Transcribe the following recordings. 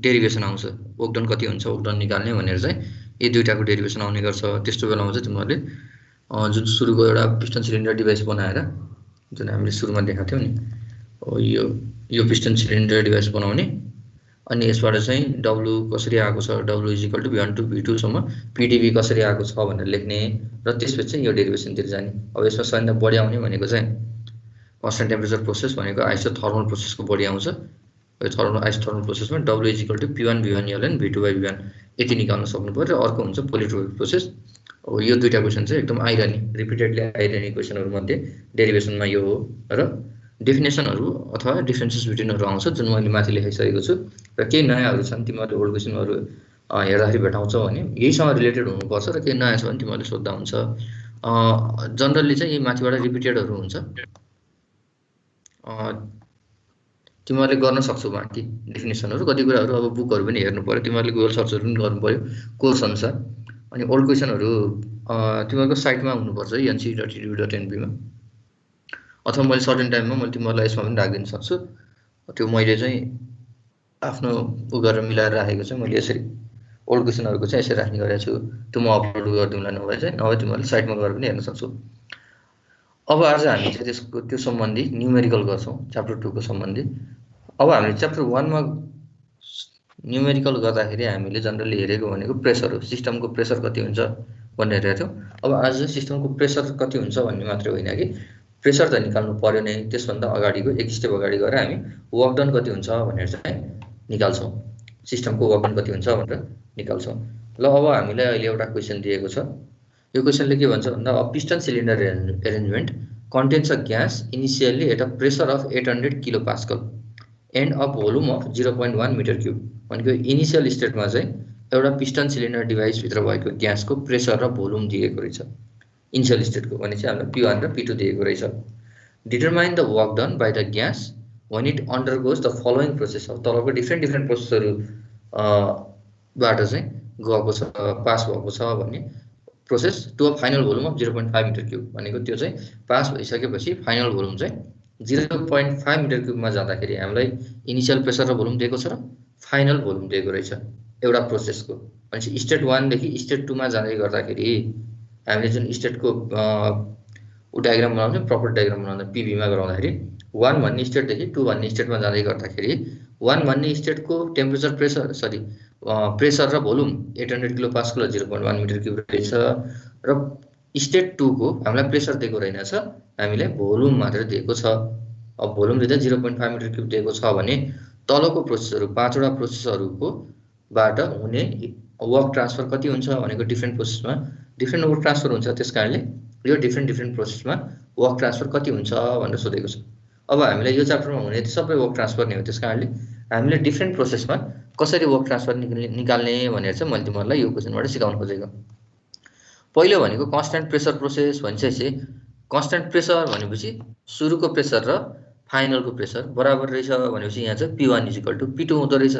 Derivation आउँछ work done कति हुन्छ वर्क डन निकाल्ने भनेर चाहिँ यी दुईटाको डेरिभेसन आउने गर्छ। त्यस्तो बेलामा चाहिँ तिमीहरूले जुन सुरुको एउटा पिस्टन सिलिन्डर डिभाइस बनाएर जुन हामीले सुरुमा देखाएको थियौँ नि यो पिस्टन सिलिन्डर डिभाइस बनाउने अनि यसबाट चाहिँ डब्लु कसरी आएको छ W is equal to V1 to V2 सम्म पिडिबी कसरी आएको छ भनेर लेख्ने र त्यसपछि चाहिँ यो डेरिभेसनतिर जाने। अब यसमा सबैभन्दा बढी आउने भनेको चाहिँ कन्स्ट्यान्ट टेम्परेचर प्रोसेस भनेको आइसोथर्मल प्रोसेसको बढी आउँछ। यो आइसोथर्मल प्रोसेसमा W is equal to P1 V1 ln V2 by V1 यति निकाल्न सक्नु पर्यो। र अर्को हुन्छ पोलिट्रोपिक प्रोसेस। अब यो दुईटा क्वेसन चाहिँ एकदम आइरहने रिपिटेडली आइरहने क्वेसनहरू मध्ये डेरिभेसनमा यो हो र डेफिनेसनहरू अथवा डिफरेन्सेस बिट्विनहरू आउँछ जुन मैले माथि लेखाइसकेको छु र केही नयाँहरू छन् तिमीहरूले ओल्ड क्वेसनहरू हेर्दाखेरि भेटाउँछौ भने यहीसँग रिलेटेड हुनुपर्छ र केही नयाँ छ भने तिमीहरूले सोध्दा हुन्छ। जनरली चाहिँ यही माथिबाट रिपिटेडहरू हुन्छ तिमीहरूले गर्न सक्छौ बाँकी डेफिनेसनहरू कति कुराहरू अब बुकहरू पनि हेर्नु पर्यो तिमीहरूले गुगल सर्चहरू पनि गर्नु पर्यो कोर्स अनुसार। अनि ओल्ड क्वेसनहरू तिमीहरूको साइटमा हुनुपर्छ NC.edu.nb मा अथवा मैले सर्टेन टाइममा मैले तिमीहरूलाई यसमा पनि राखिदिन सक्छु। त्यो मैले चाहिँ आफ्नो उ गरेर मिलाएर राखेको चाहिँ मैले यसरी ओल्ड क्वेसनहरूको चाहिँ यसरी राख्ने गरेको छु। त्यो म अपलोड गरिदिउँला नभए चाहिँ नभए तिमीहरूले साइटमा गएर पनि हेर्न सक्छौ। अब आज हामी चाहिँ त्यसको त्यो सम्बन्धी न्युमेरिकल गर्छौँ च्याप्टर 2 को सम्बन्धी। अब हामीले च्याप्टर 1 मा न्युमेरिकल गर्दाखेरि हामीले जनरली हेरेको भनेको प्रेसर हो सिस्टमको प्रेसर कति हुन्छ भनेर हेरेको थियौँ। अब आज चाहिँ सिस्टमको प्रेसर कति हुन्छ भन्ने मात्रै होइन कि प्रेसर त निकाल्नु पर्यो नै त्यसभन्दा अगाडिको एक स्टेप अगाडि गएर हामी वर्क डन कति हुन्छ भनेर चाहिँ निकाल्छौँ सिस्टमको वर्क डन कति हुन्छ भनेर निकाल्छौँ। ल अब हामीलाई अहिले एउटा क्वेसन दिएको छ। यो क्वेसनले के भन्छ भन्दा a piston cylinder arrangement contains a gas initially at a pressure of 800 kilo pascal and a volume of 0.1 metre cube भनेको इनिसियल स्टेटमा चाहिँ एउटा पिस्टन सिलिन्डर डिभाइसभित्र भएको ग्यासको प्रेसर र भोल्युम दिएको रहेछ। इनिसियल स्टेटको भने चाहिँ हामीलाई P1 र P2 दिएको रहेछ। Determine the work done by the gas when it undergoes the following process। अब तलको डिफ्रेन्ट प्रोसेसहरू बाट चाहिँ गएको छ पास भएको छ भन्ने process to a final volume of 0.5 metre cube भनेको त्यो चाहिँ पास भइसकेपछि फाइनल भोल्युम चाहिँ 0.5 मिटर क्युबमा जाँदाखेरि हामीलाई इनिसियल प्रेसर र भोल्युम दिएको छ र फाइनल भोल्युम दिएको रहेछ एउटा प्रोसेसको। भनेपछि स्टेट 1 देखि स्टेट 2 मा जाँदै गर्दाखेरि हामीले जुन स्टेटको डायग्राम बनाउँछौँ प्रपर डायग्राम बनाउँदा पिबीमा गराउँदाखेरि 1 भन्ने स्टेटदेखि 2 भन्ने स्टेटमा जाँदै गर्दाखेरि 1 भन्ने स्टेटको टेम्परेचर प्रेसर र volume 800 kilo pascal 0.1 metre cube रहेछ र स्टेट 2 को हामीलाई प्रेसर दिएको रहेनछ हामीलाई भोल्युम मात्र दिएको छ। अब भोल्युम दिँदा 0.5 मिटर क्युब दिएको छ भने तलको प्रोसेसहरू 5 वटा प्रोसेसहरूको बाट हुने वर्क ट्रान्सफर कति हुन्छ भनेको डिफ्रेन्ट प्रोसेसमा डिफ्रेन्ट वर्क ट्रान्सफर हुन्छ। त्यसकारणले यो डिफ्रेन्ट प्रोसेसमा वर्क ट्रान्सफर कति हुन्छ भनेर सोधेको छ। अब हामीलाई यो च्याप्टरमा हुने सबै वर्क ट्रान्सफर नै हो त्यसकारणले हामीले डिफ्रेन्ट प्रोसेसमा कसरी वर्क ट्रान्सफर निकाल्ने भनेर चाहिँ मैले तिमीहरूलाई यो क्वेसनबाट सिकाउन खोजेको। पहिलो भनेको कन्स्ट्यान्ट प्रेसर प्रोसेस भनिसकेपछि कन्स्ट्यान्ट प्रेसर भनेपछि सुरुको प्रेसर र फाइनलको प्रेसर बराबर रहेछ भनेपछि यहाँ चाहिँ P1 = P2 हुँदो रहेछ।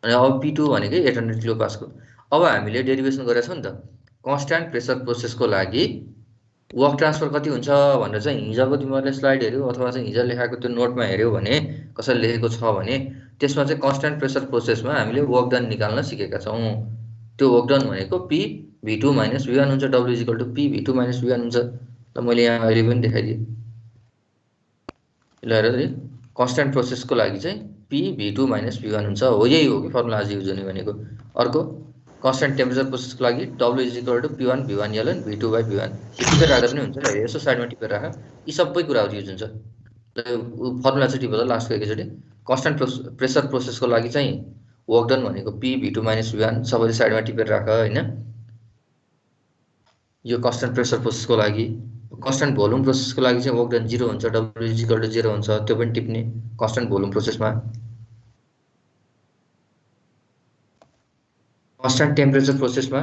अनि अब P2 भनेकै 800 किलो पास्कल। अब हामीले डेरिभेसन गरेका छौँ नि त कन्स्ट्यान्ट प्रेसर प्रोसेसको लागि वर्क ट्रान्सफर कति हुन्छ भनेर चाहिँ हिजोको तिमीहरूले स्लाइड हेऱ्यौ अथवा चाहिँ हिजो लेखाएको त्यो नोटमा हेऱ्यौ भने कसैले लेखेको छ भने त्यसमा चाहिँ कन्स्ट्यान्ट प्रेसर प्रोसेसमा हामीले वर्क डन निकाल्न सिकेका छौँ। त्यो वर्क डन भनेको P(V2 - V1) हुन्छ W = P(V2 - V1) हुन्छ। ल मैले यहाँ अहिले पनि देखाइदिएँ ल हेर कन्स्ट्यान्ट प्रोसेसको लागि चाहिँ P(V2 - V1) हुन्छ। हो यही हो कि फर्मुला आज युज हुने भनेको। अर्को कन्स्ट्यान्ट टेम्परेचर प्रोसेसको लागि W = P1 V1 ln V2 by V1 टिपेर राख्दा पनि हुन्छ र यसो साइडमा टिपेर राख यी सबै कुराहरू युज हुन्छ। फर्मुला चाहिँ टिपेर लास्टको एकैचोटि कन्स्ट्यान्ट प्रेसर प्रोसेसको लागि चाहिँ वर्क डन भनेको P(V2 - V1) सबैले साइडमा टिपेर राख हैन। यो कन्स्ट्यान्ट प्रेसर प्रोसेसको लागि कन्स्ट्यान्ट भोल्युम प्रोसेसको लागि चाहिँ वर्क डन 0 हुन्छ W = 0 हुन्छ त्यो पनि टिप्ने कन्स्ट्यान्ट भोल्युम प्रोसेसमा। कन्स्ट्यान्ट टेम्परेचर प्रोसेसमा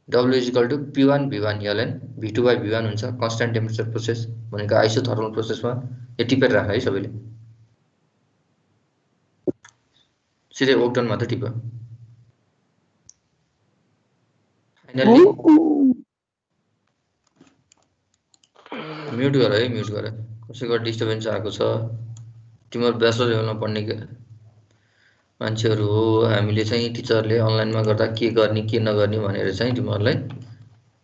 W = P1 V1 ln V2 by V1 हुन्छ। कन्स्ट्यान्ट टेम्परेचर प्रोसेस भनेको आइसोथर्मल प्रोसेसमा यो टिपेर राख है सबैले सिधै वर्क डन मात्र टिप। फाइनली म्युट गर है म्युट गर कसैको डिस्टर्बेन्स आएको छ तिम्रो ब्याचलर लेभलमा पढ्ने मान्छेहरू हो हामीले चाहिँ टिचरले अनलाइनमा गर्दा के गर्ने के नगर्ने भनेर चाहिँ तिमीहरूलाई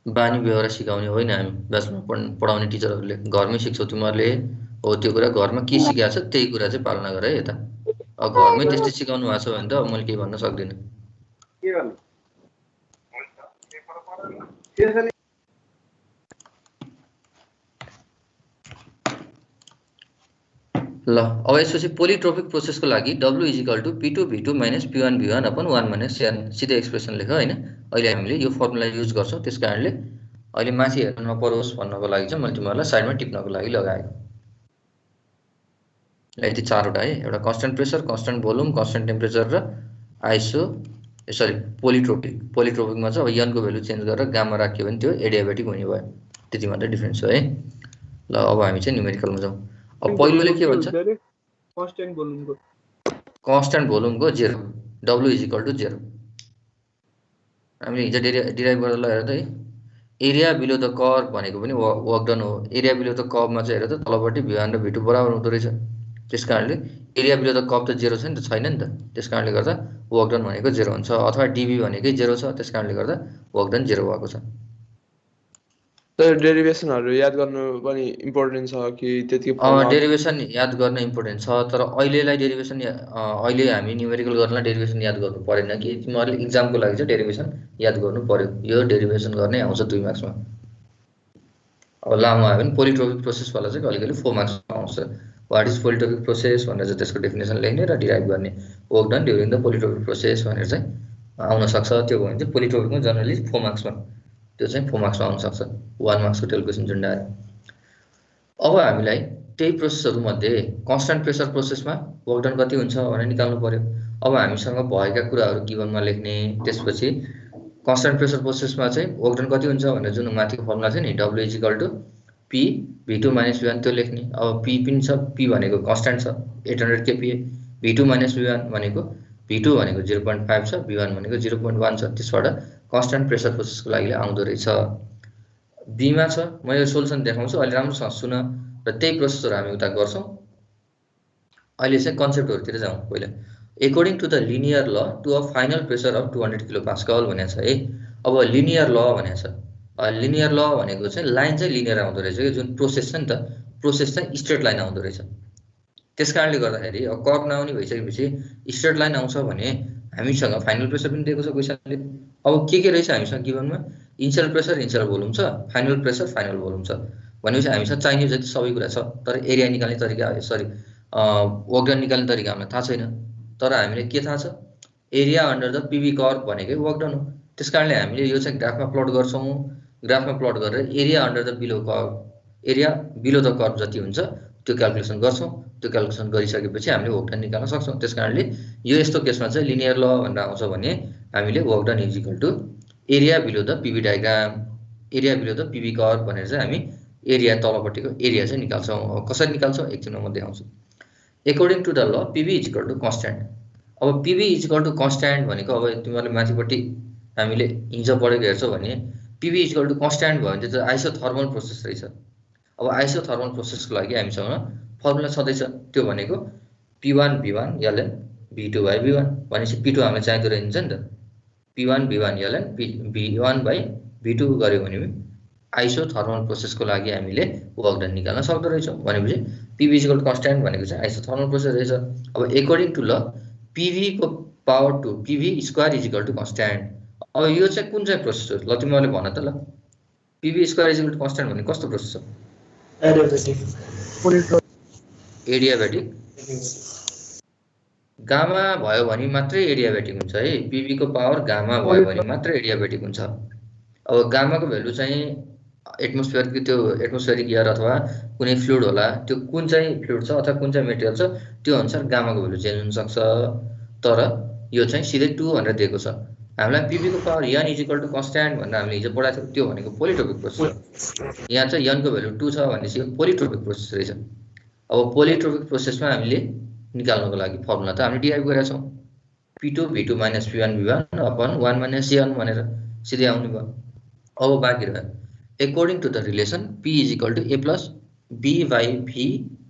बानी व्यवहार सिकाउने होइन हामी ब्याचमा पढाउने टिचरहरूले घरमै सिक्छौ तिमीहरूले हो त्यो कुरा घरमा के सिकाएको छ त्यही कुरा चाहिँ पालना गर है यता अब घरमै त्यस्तै सिकाउनु भएको छ भने त अब मैले केही भन्न सक्दिनँ ल अब यसपछि पोलिट्रोपिक प्रोसेसको लागि W = P2 V2 - P1 V1 upon 1 - CN सिधै एक्सप्रेसन लेख होइन अहिले हामीले यो फर्मुला युज गर्छौँ त्यस कारणले अहिले माथि हेर्न नपरोस् भन्नको लागि चाहिँ मैले तिमीहरूलाई साइडमा टिप्नको लागि लगाएको यति चारवटा है एउटा constant pressure constant volume constant temperature र आइसो सरी पोलिट्रोपिकमा चाहिँ अब यनको भ्यालु चेन्ज गरेर गामा राख्यो भने त्यो एडियाबेटिक हुने भयो त्यति मात्रै डिफरेन्स हो है ल अब हामी चाहिँ न्युमेरिकलमा जाउँ अब पहिलोले के भन्छ कन्स्टेन्ट भोल्युमको 0 W = 0 हामीले हिजो डिराइभ गरेर लगाएर त है एरिया बिलो द कर्भ भनेको पनि वर्क डन हो एरिया बिलो द कर्भमा चाहिँ हेर त तलपट्टि V1 र V2 बराबर हुँदो रहेछ त्यस कारणले एरिया बिलो द कर्भ त 0 छ नि त छैन नि त त्यस कारणले गर्दा वर्क डन भनेको 0 हुन्छ अथवा DB भनेकै 0 छ त्यस कारणले गर्दा वर्क डन 0 भएको छ तर डेरिभेसनहरु याद गर्नु पनि इम्पोर्टेन्ट छ कि त्यति डेरिभेसन याद गर्न इम्पोर्टेन्ट छ तर अहिलेलाई डेरिभेसन अहिले हामी न्युमेरिकल गर्नलाई डेरिभेसन याद गर्नु परेन कि तिमीहरुले एक्जामको लागि चाहिँ डेरिभेसन याद गर्नु पर्यो यो डेरिभेसन गर्ने आउँछ 2 मार्क्समा अब लामो आयो भने पोलिट्रोपिक प्रोसेस वाला चाहिँ कहिलेकहिले 4 मार्क्समा आउँछ व्हाट इज पोलिट्रोपिक प्रोसेस भनेर चाहिँ त्यसको डेफिनेसन लेख्ने र डिराइभ गर्ने work done during the polytropic process भनेर चाहिँ आउन सक्छ त्यो भयो भने चाहिँ पोलिट्रोपिकमा जनरली 4 मार्क्समा त्यो चाहिँ 4 मार्क्समा आउन सक्छ 1 मार्क्सको टेल क्वेशन जुन्डाएर अब हामीलाई त्यही प्रोसेसहरु मध्ये कन्स्टेन्ट प्रेसर प्रोसेसमा वर्क डन कति हुन्छ भनेर निकाल्नु पर्यो अब हामीसँग भएका कुराहरु गिभनमा लेख्ने त्यसपछि कन्स्टेन्ट प्रेसर प्रोसेसमा चाहिँ वर्क डन कति हुन्छ भनेर जुन माथिको फर्मुला छ नि W = P V2 - V1 त्यो लेख्ने अब P पनि छ P भनेको कन्स्टेन्ट छ 800 kPa V2 - V1 भनेको V2 भनेको 0.5 छ V1 भनेको 0.1 छ त्यसबाट कन्स्टेन्ट प्रेसर प्रोसेसको लागि आउँदो रहेछ B मा छ म यो सोलुसन देखाउँछु अलि राम्रोसँग सुन र त्यही प्रोसेसहरु हामी उता गर्छौं अहिले चाहिँ कन्सेप्टहरुतिर जाउँ पहिला according to the linear law to a final pressure of 200 kPa भनेको छ है अब लिनियर ल भनेको छ लिनियर ल भनेको चाहिँ लाइन चाहिँ लिनियर आउँदो रहेछ कि जुन प्रोसेस छ नि त प्रोसेस चाहिँ स्ट्रेट लाइन आउँदो रहेछ त्यसकारणले गर्दाखेरि अब कर्भ नआउने भइसकेपछि स्ट्रेट लाइन आउँछ भने हामीसँग फाइनल प्रेसर पनि दिएको छ क्वेशनले अब के रहेछ हामीसँग गिभनमा इनिशियल प्रेसर इनिशियल भोल्युम छ फाइनल प्रेसर फाइनल भोल्युम छ भनेपछि हामीसँग चाहिने जति सबै कुरा छ तर एरिया निकाल्ने तरिका सरी वर्क डन निकाल्ने तरिका हामीलाई थाहा छैन तर हामीले के थाहा छ area under the PV curve भनेकै वर्क डन हो त्यसकारणले हामीले यो चाहिँ ग्राफमा प्लट गर्छौं ग्राफमा प्लट गरेर area under the below curve area below the curve जति हुन्छ त्यो क्याल्कुलेसन गर्छौं त्यो क्याल्कुलेसन गरिसकेपछि हामीले वर्क डन निकाल्न सक्छौं त्यसकारणले यो यस्तो केसमा चाहिँ लिनियर ल भनेर आउँछ भने हामीले work done = area below the PV diagram area below the PV curve भनेर चाहिँ हामी एरिया तलपट्टिको एरिया चाहिँ निकाल्छौं कसरी निकाल्छौं एकछिनमा म देखाउँछु according to the law PV = constant अब पीवी = कन्स्टेन्ट भनेको अब तिमीहरुले माथिपट्टि हामीले हिजो पढेको हेर्छौ भने पीवी = कन्स्टेन्ट भयो भने चाहिँ आइसोथर्मल प्रोसेस रहेछ अब आइसोथर्मल प्रोसेसको लागि हामीसँग फर्मुला छँदैछ त्यो भनेको P1 V1 ln V2 / V1 भनेपछि P2 हामीले चाहिँदो रहन्छ नि त P1 V1 ln V1 / V2 गर्यो भने आइसोथर्मल प्रोसेसको लागि हामीले वर्क डन निकाल्न सक्दो रहेछौं भनेपछि PV = कन्स्टेन्ट भनेको चाहिँ आइसोथर्मल प्रोसेस रहेछ अब अकॉर्डिङ टु ल PV को पावर टु PV² = कन्स्टेन्ट अब यो चाहिँ कुन चाहिँ प्रोसेस हो ल तिमीहरुले भन त ल PV² = कन्स्टेन्ट भन्ने कस्तो प्रोसेस हो एडियाबेटिक गामा भयो भने मात्रै एडियाबेटिक हुन्छ है PV को पावर गामा भयो भने मात्रै एडियाबेटिक हुन्छ अब गामाको भ्यालु चाहिँ एटमोस्फियरको त्यो एटमोस्फियरिक एयर अथवा कुनै फ्लुइड होला त्यो कुन चाहिँ फ्लुइड छ अथवा कुन चाहिँ मेटेरियल छ त्यो अनुसार गामाको भ्यालु चेन्ज हुन सक्छ तर यो चाहिँ सिधै 2 भनेर दिएको छ हामीलाई PV को पावर n = कन्स्टेन्ट भनेर हामीले हिजो पढाएको थियौ त्यो भनेको पोलिट्रोपिक प्रोसेस यहाँ चाहिँ n को भ्यालु 2 छ भनेपछि यो पोलिट्रोपिक प्रोसेस रहेछ अब पोलिट्रोपिक प्रोसेसमा हामीले निकाल्नको लागि फर्मुला त हामीले डिराइभ गरेका छौं P2 V2 - P1 V1 upon 1 - CN भनेर सिधै आउने भयो अब बाँकी रह्यो according to the relation P = A + B/V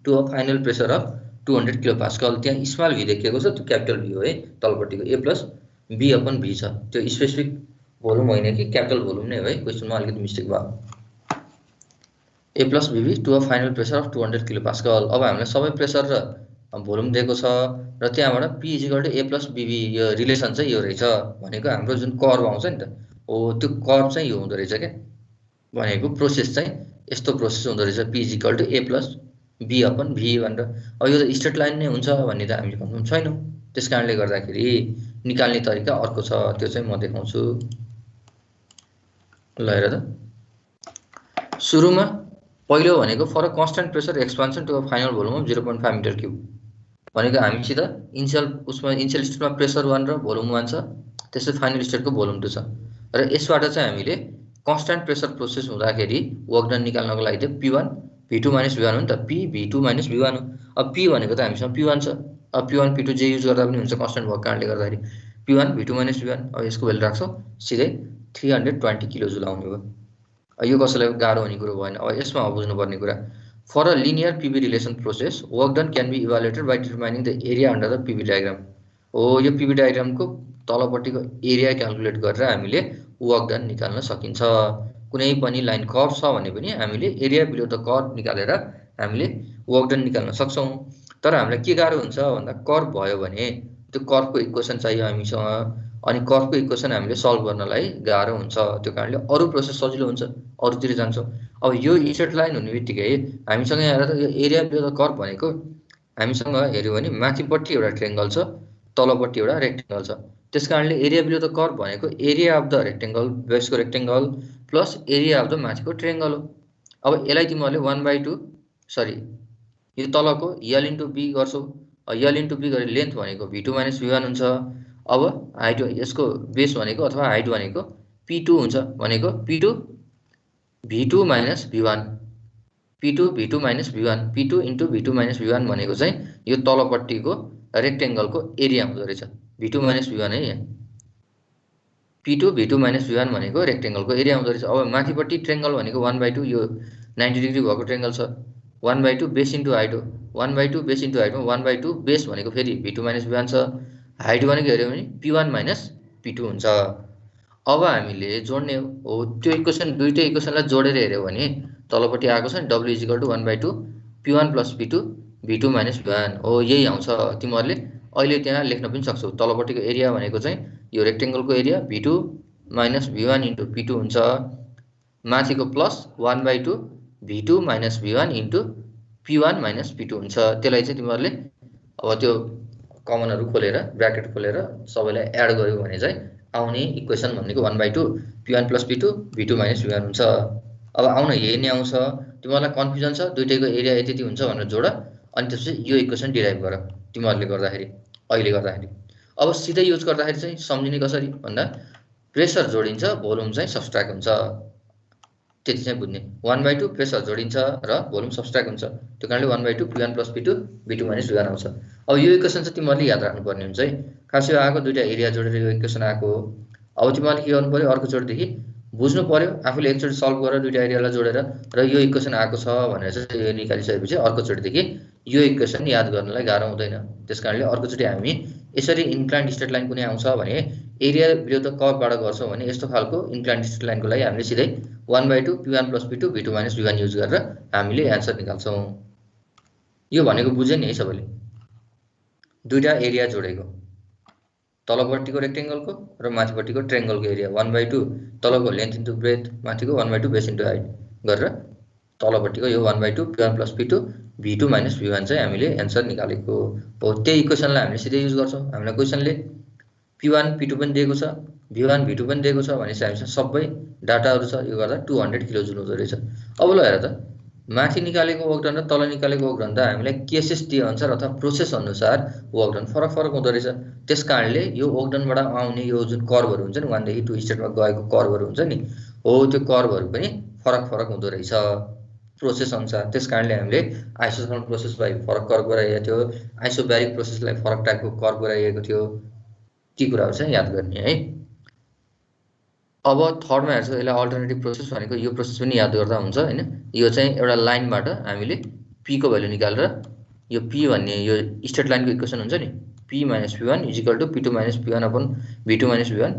to a final pressure of 200 kilo pascal त्यहाँ स्मल भी देखिएको छ त्यो क्यापिटल भी हो है तलपट्टिको a plus b upon v छ त्यो स्पेसिफिक भोल्युम होइन कि क्यापिटल भोल्युम नै हो है क्वेसनमा अलिकति मिस्टेक भयो a plus bv to a final pressure of 200 kilo pascal अब हामीलाई सबै प्रेसर र भोल्युम दिएको छ र त्यहाँबाट p = a प्लस bv यो रिलेसन चाहिँ यो रहेछ भनेको हाम्रो जुन कर्भ आउँछ नि त हो त्यो कर्भ चाहिँ यो हुँदो रहेछ के भनेको प्रोसेस चाहिँ यस्तो प्रोसेस हुँदो रहेछ p = a plus b upon v भनेर अब यो त स्ट्रेट लाइन नै हुन्छ भन्ने त हामीले कन्फर्म छैनौँ त्यसकारणले गर्दाखेरि निकाल्ने तरिका अर्को छ त्यो चाहिँ म देखाउँछु ल हेर त सुरुमा पहिलो भनेको for a constant pressure expansion to a final volume of 0.5 metre cube भनेको हामीसित इनिशियल स्टेटमा प्रेसर 1 र भोल्युम 1 छ त्यसै फाइनल स्टेटको भोल्युम 2 छ र यसबाट चाहिँ हामीले कन्स्टेन्ट प्रेसर प्रोसेस हुँदाखेरि वर्क डन निकाल्नको लागि चाहिँ p1 v2 - v1 हो नि त p v2 - v1 हो अब p भनेको त हामीसँग p1 छ अब p1 p2 जे युज गर्दा पनि हुन्छ कन्स्टेन्ट भएको कारणले गर्दाखेरि p1 v2 - v1 अब यसको भ्यालु राख्छौँ सिधै 320 किलो जुल आउने भयो यो कसैलाई गाह्रो हुने कुरो भएन अब यसमा बुझ्नुपर्ने कुरा for a linear pv relation process work done can be evaluated by determining the area under the pv diagram हो यो pv डायग्रामको तलपट्टिको एरिया क्याल्कुलेट गरेर हामीले वर्क डन निकाल्न सकिन्छ कुनै पनि लाइन कर्भ छ भने पनि हामीले एरिया बिलो द कर्भ निकालेर हामीले वर्क डन निकाल्न सक्छौँ तर हामीलाई के गाह्रो हुन्छ भन्दा कर्भ भयो भने त्यो कर्भको इक्वेसन चाहियो हामीसँग अनि कर्भको इक्वेसन हामीले सल्भ गर्नलाई गाह्रो हुन्छ त्यो कारणले अरु प्रोसेस सजिलो हुन्छ अरुतिर जान्छौँ अब यो स्ट्रेट लाइन हुने बित्तिकै हामीसँग यहाँ यो एरिया बिलो द कर्भ भनेको हामीसँग हेर्यो भने माथिपट्टि एउटा ट्रायंगल छ तलपट्टि एउटा रेक्टेंगल छ त्यसकारणले एरिया बिलो द कर्भ भनेको एरिया अफ द रेक्टेंगल बेसको rectangle plus area of the माथिको ट्रायंगल हो अब यसलाई तिमीहरूले 1/2 सरी यो तलको l * b गर्छौ l * b गरे लेन्थ भनेको v2 - v1 हुन्छ अब हाइट यसको बेस भनेको अथवा हाइट भनेको p2 हुन्छ भनेको p2 v2 - v1 p2 v2 - v1 p2 * v2 - v1 भनेको चाहिँ यो तलपट्टिको रेक्टेंगलको एरिया हुँदो रहेछ v2 - v1 है यहाँ p2 v2 - v1 भनेको रेक्टेंगलको एरिया हुँदो रहेछ अब माथिपट्टि ट्रायंगल भनेको 1/2 यो 90 डिग्री भएको ट्रायंगल छ 1/2 बेस इन्टु हाइट हो 1/2 बेस इन्टु हाइटमा 1/2 बेस भनेको फेरि v2 - v1 छ हाइट भनेको हेर्यो भने p1 - p2 हुन्छ अब हामीले जोड्ने हो त्यो इक्वेसन दुईटै इक्वेसनलाई जोडेर हेर्यो भने तलपट्टि आएको छ नि w = 1/2 p1 + p2 v2 - v1 हो यही आउँछ तिमीहरूले अहिले त्यहाँ लेख्न पनि सक्छौ तलपट्टिको एरिया भनेको चाहिँ यो रेक्टेंगलको एरिया v2 - v1 * p2 हुन्छ माथिको plus 1/2 v2 - v1 * p1 - p2 हुन्छ त्यसलाई चाहिँ तिमीहरूले अब त्यो कमनहरु खोलेर ब्र्याकेट खोलेर सबैलाई एड गर्यो भने चाहिँ आउने इक्वेसन भनेको 1/2 p1 + p2 v2 - v1 हुन्छ अब आउन यही नै आउँछ तिमीहरूलाई कन्फ्युजन छ दुईटैको एरिया यति हुन्छ भनेर जोड अनि त्यसपछि यो इक्वेसन डिराइभ गर तिमीहरूले गर्दाखेरि अहिले गर्दाखेरि अब सिधै युज गर्दाखेरि चाहिँ सम्झिने कसरी भन्दा प्रेसर जोडिन्छ भोल्युम चाहिँ सब्ट्र्याक्ट हुन्छ त्यति चाहिँ बुझ्ने 1/2 प्रेसर जोडिन्छ र भोल्युम सब्ट्र्याक्ट हुन्छ त्यो कारणले 1/2 p1 + p2 v2 - v1 आउँछ अब यो इक्वेसन चाहिँ तिमीहरूले याद राख्नुपर्ने हुन्छ है खास यो आएको दुईटा एरिया जोडेर यो इक्वेसन आएको हो अब तिमीहरूले के गर्नु पर्यो अर्को चोटिदेखि बुझ्नु पर्यो आफूले एकचोटि सल्भ गरेर दुईटा एरियालाई जोडेर र यो इक्वेसन आएको छ भनेर चाहिँ यो निकालिसकेपछि अर्को चोटिदेखि यो इक्वेसन याद गर्नलाई गाह्रो हुँदैन त्यसकारणले अर्को चोटि हामी यसरी इन्क्लाइन्ड स्ट्रेट लाइन कुनै आउँछ भने एरिया बिलो द कर्भबाट गर्छौँ भने यस्तो खालको इन्क्लाइन्ड स्ट्रेट लाइनको लागि हामीले सिधै 1/2 p1 + p2 v2 - v1 use गरेर हामीले एन्सर निकाल्छौँ यो भनेको बुझ्यो नि है सबैले दुईटा एरिया जोडेको तलपट्टिको रेक्टेंगलको र माथिपट्टिको ट्रायंगलको एरिया 1/2 तलको लेन्थ इन्टु ब्रेथ माथिको 1/2 बेस इन्टु हाइट गरेर तलपट्टिको यो 1/2 p1 + p2 v2 - v1 चाहिँ हामीले एन्सर निकालेको हो त्यही इक्वेसनलाई हामीले सिधै युज गर्छौँ हामीलाई क्वेसनले p1 p2 पनि दिएको छ v1 v2 पनि दिएको छ भनेपछि हामीसँग सबै डाटाहरु छ यो गर्दा 200 किलो जुल हुँदो रहेछ अब ल हेर त माथि निकालेको वर्क डन र तल निकालेको वर्क डन त हामीलाई केसेस दिए अनुसार अथवा प्रोसेस अनुसार वर्क डन फरक फरक हुँदो रहेछ त्यसकारणले यो वर्क डनबाट आउने यो जुन कर्भहरु हुन्छ नि 1 देखि 2 स्टेटमा गएको कर्भहरु हुन्छ नि हो त्यो कर्भहरु पनि फरक फरक हुँदो रहेछ प्रोसेस अनुसार त्यसकारणले हामीले आइसोथर्मल प्रोसेसलाई फरक कर्भ गराएको थियो आइसोब्यारिक प्रोसेसलाई फरक टाइपको कर्भ गराएको थियो ती कुराहरु चाहिँ याद गर्ने है अब थर्डमा हेर्छौ यसलाई अल्टरनेटिभ प्रोसेस भनेको यो प्रोसेस पनि याद गर्दा हुन्छ हैन यो चाहिँ एउटा लाइनबाट हामीले p को भ्यालु निकालेर यो p भन्ने यो स्ट्रेट लाइनको इक्वेसन हुन्छ नि p - p1 = p2 - p1 upon v2 - v1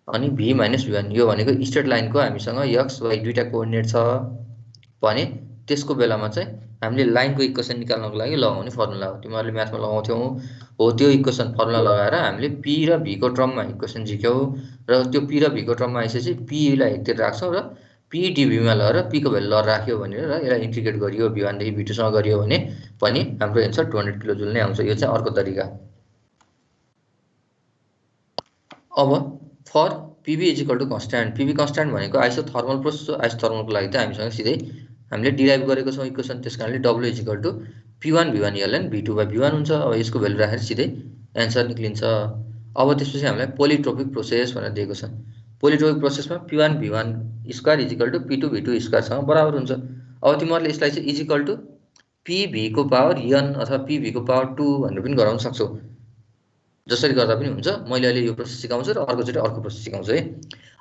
अनि v - v1 यो भनेको स्ट्रेट लाइनको हामीसँग x y दुईटा कोअर्डिनेट छ भने त्यसको बेलामा चाहिँ हामीले लाइनको इक्वेसन निकाल्नको लागि लगाउने फर्मुला हो तिमीहरूले म्याथमा लगाउँथ्यौ हो त्यो इक्वेसन फर्मुला लगाएर हामीले p र v को टर्ममा इक्वेसन झिक्यौ र त्यो p र v को टर्ममा आइसकेपछि p लाई एकतिर राख्छौ र p dv मा लगेर p को भ्यालु ल राख्यो भनेर र यसलाई इन्टिग्रेट गरियो v1 देखि v2 सँग गरियो भने पनि हाम्रो एन्सर 200 किलो जुल नै आउँछ यो चाहिँ अर्को तरिका अब for pv = constant pv constant भनेको आइसोथर्मल प्रोसेस हो आइसोथर्मलको लागि त हामीसँग सिधै हामीले डिराइभ गरेको छौं इक्वेसन त्यसकारणले w = p1 v1 ln v2/v1 हुन्छ अब यसको भ्यालु राखेर सिधै एन्सर निक्लिन्छ अब त्यसपछि हामीलाई पोलिट्रोपिक प्रोसेस भनेर दिएको छ polytropic प्रोसेसमा p1 v1 square = p2 v2 square सँग बराबर हुन्छ अब तिमीहरूले यसलाई चाहिँ इक्वल टु pv को पावर n अथवा pv को पावर 2 भनेर पनि गराउन सक्छौ जसरी गर्दा पनि हुन्छ मैले अहिले यो प्रोसेस सिकाउँछु र अर्को चोटि अर्को प्रोसेस सिकाउँछु है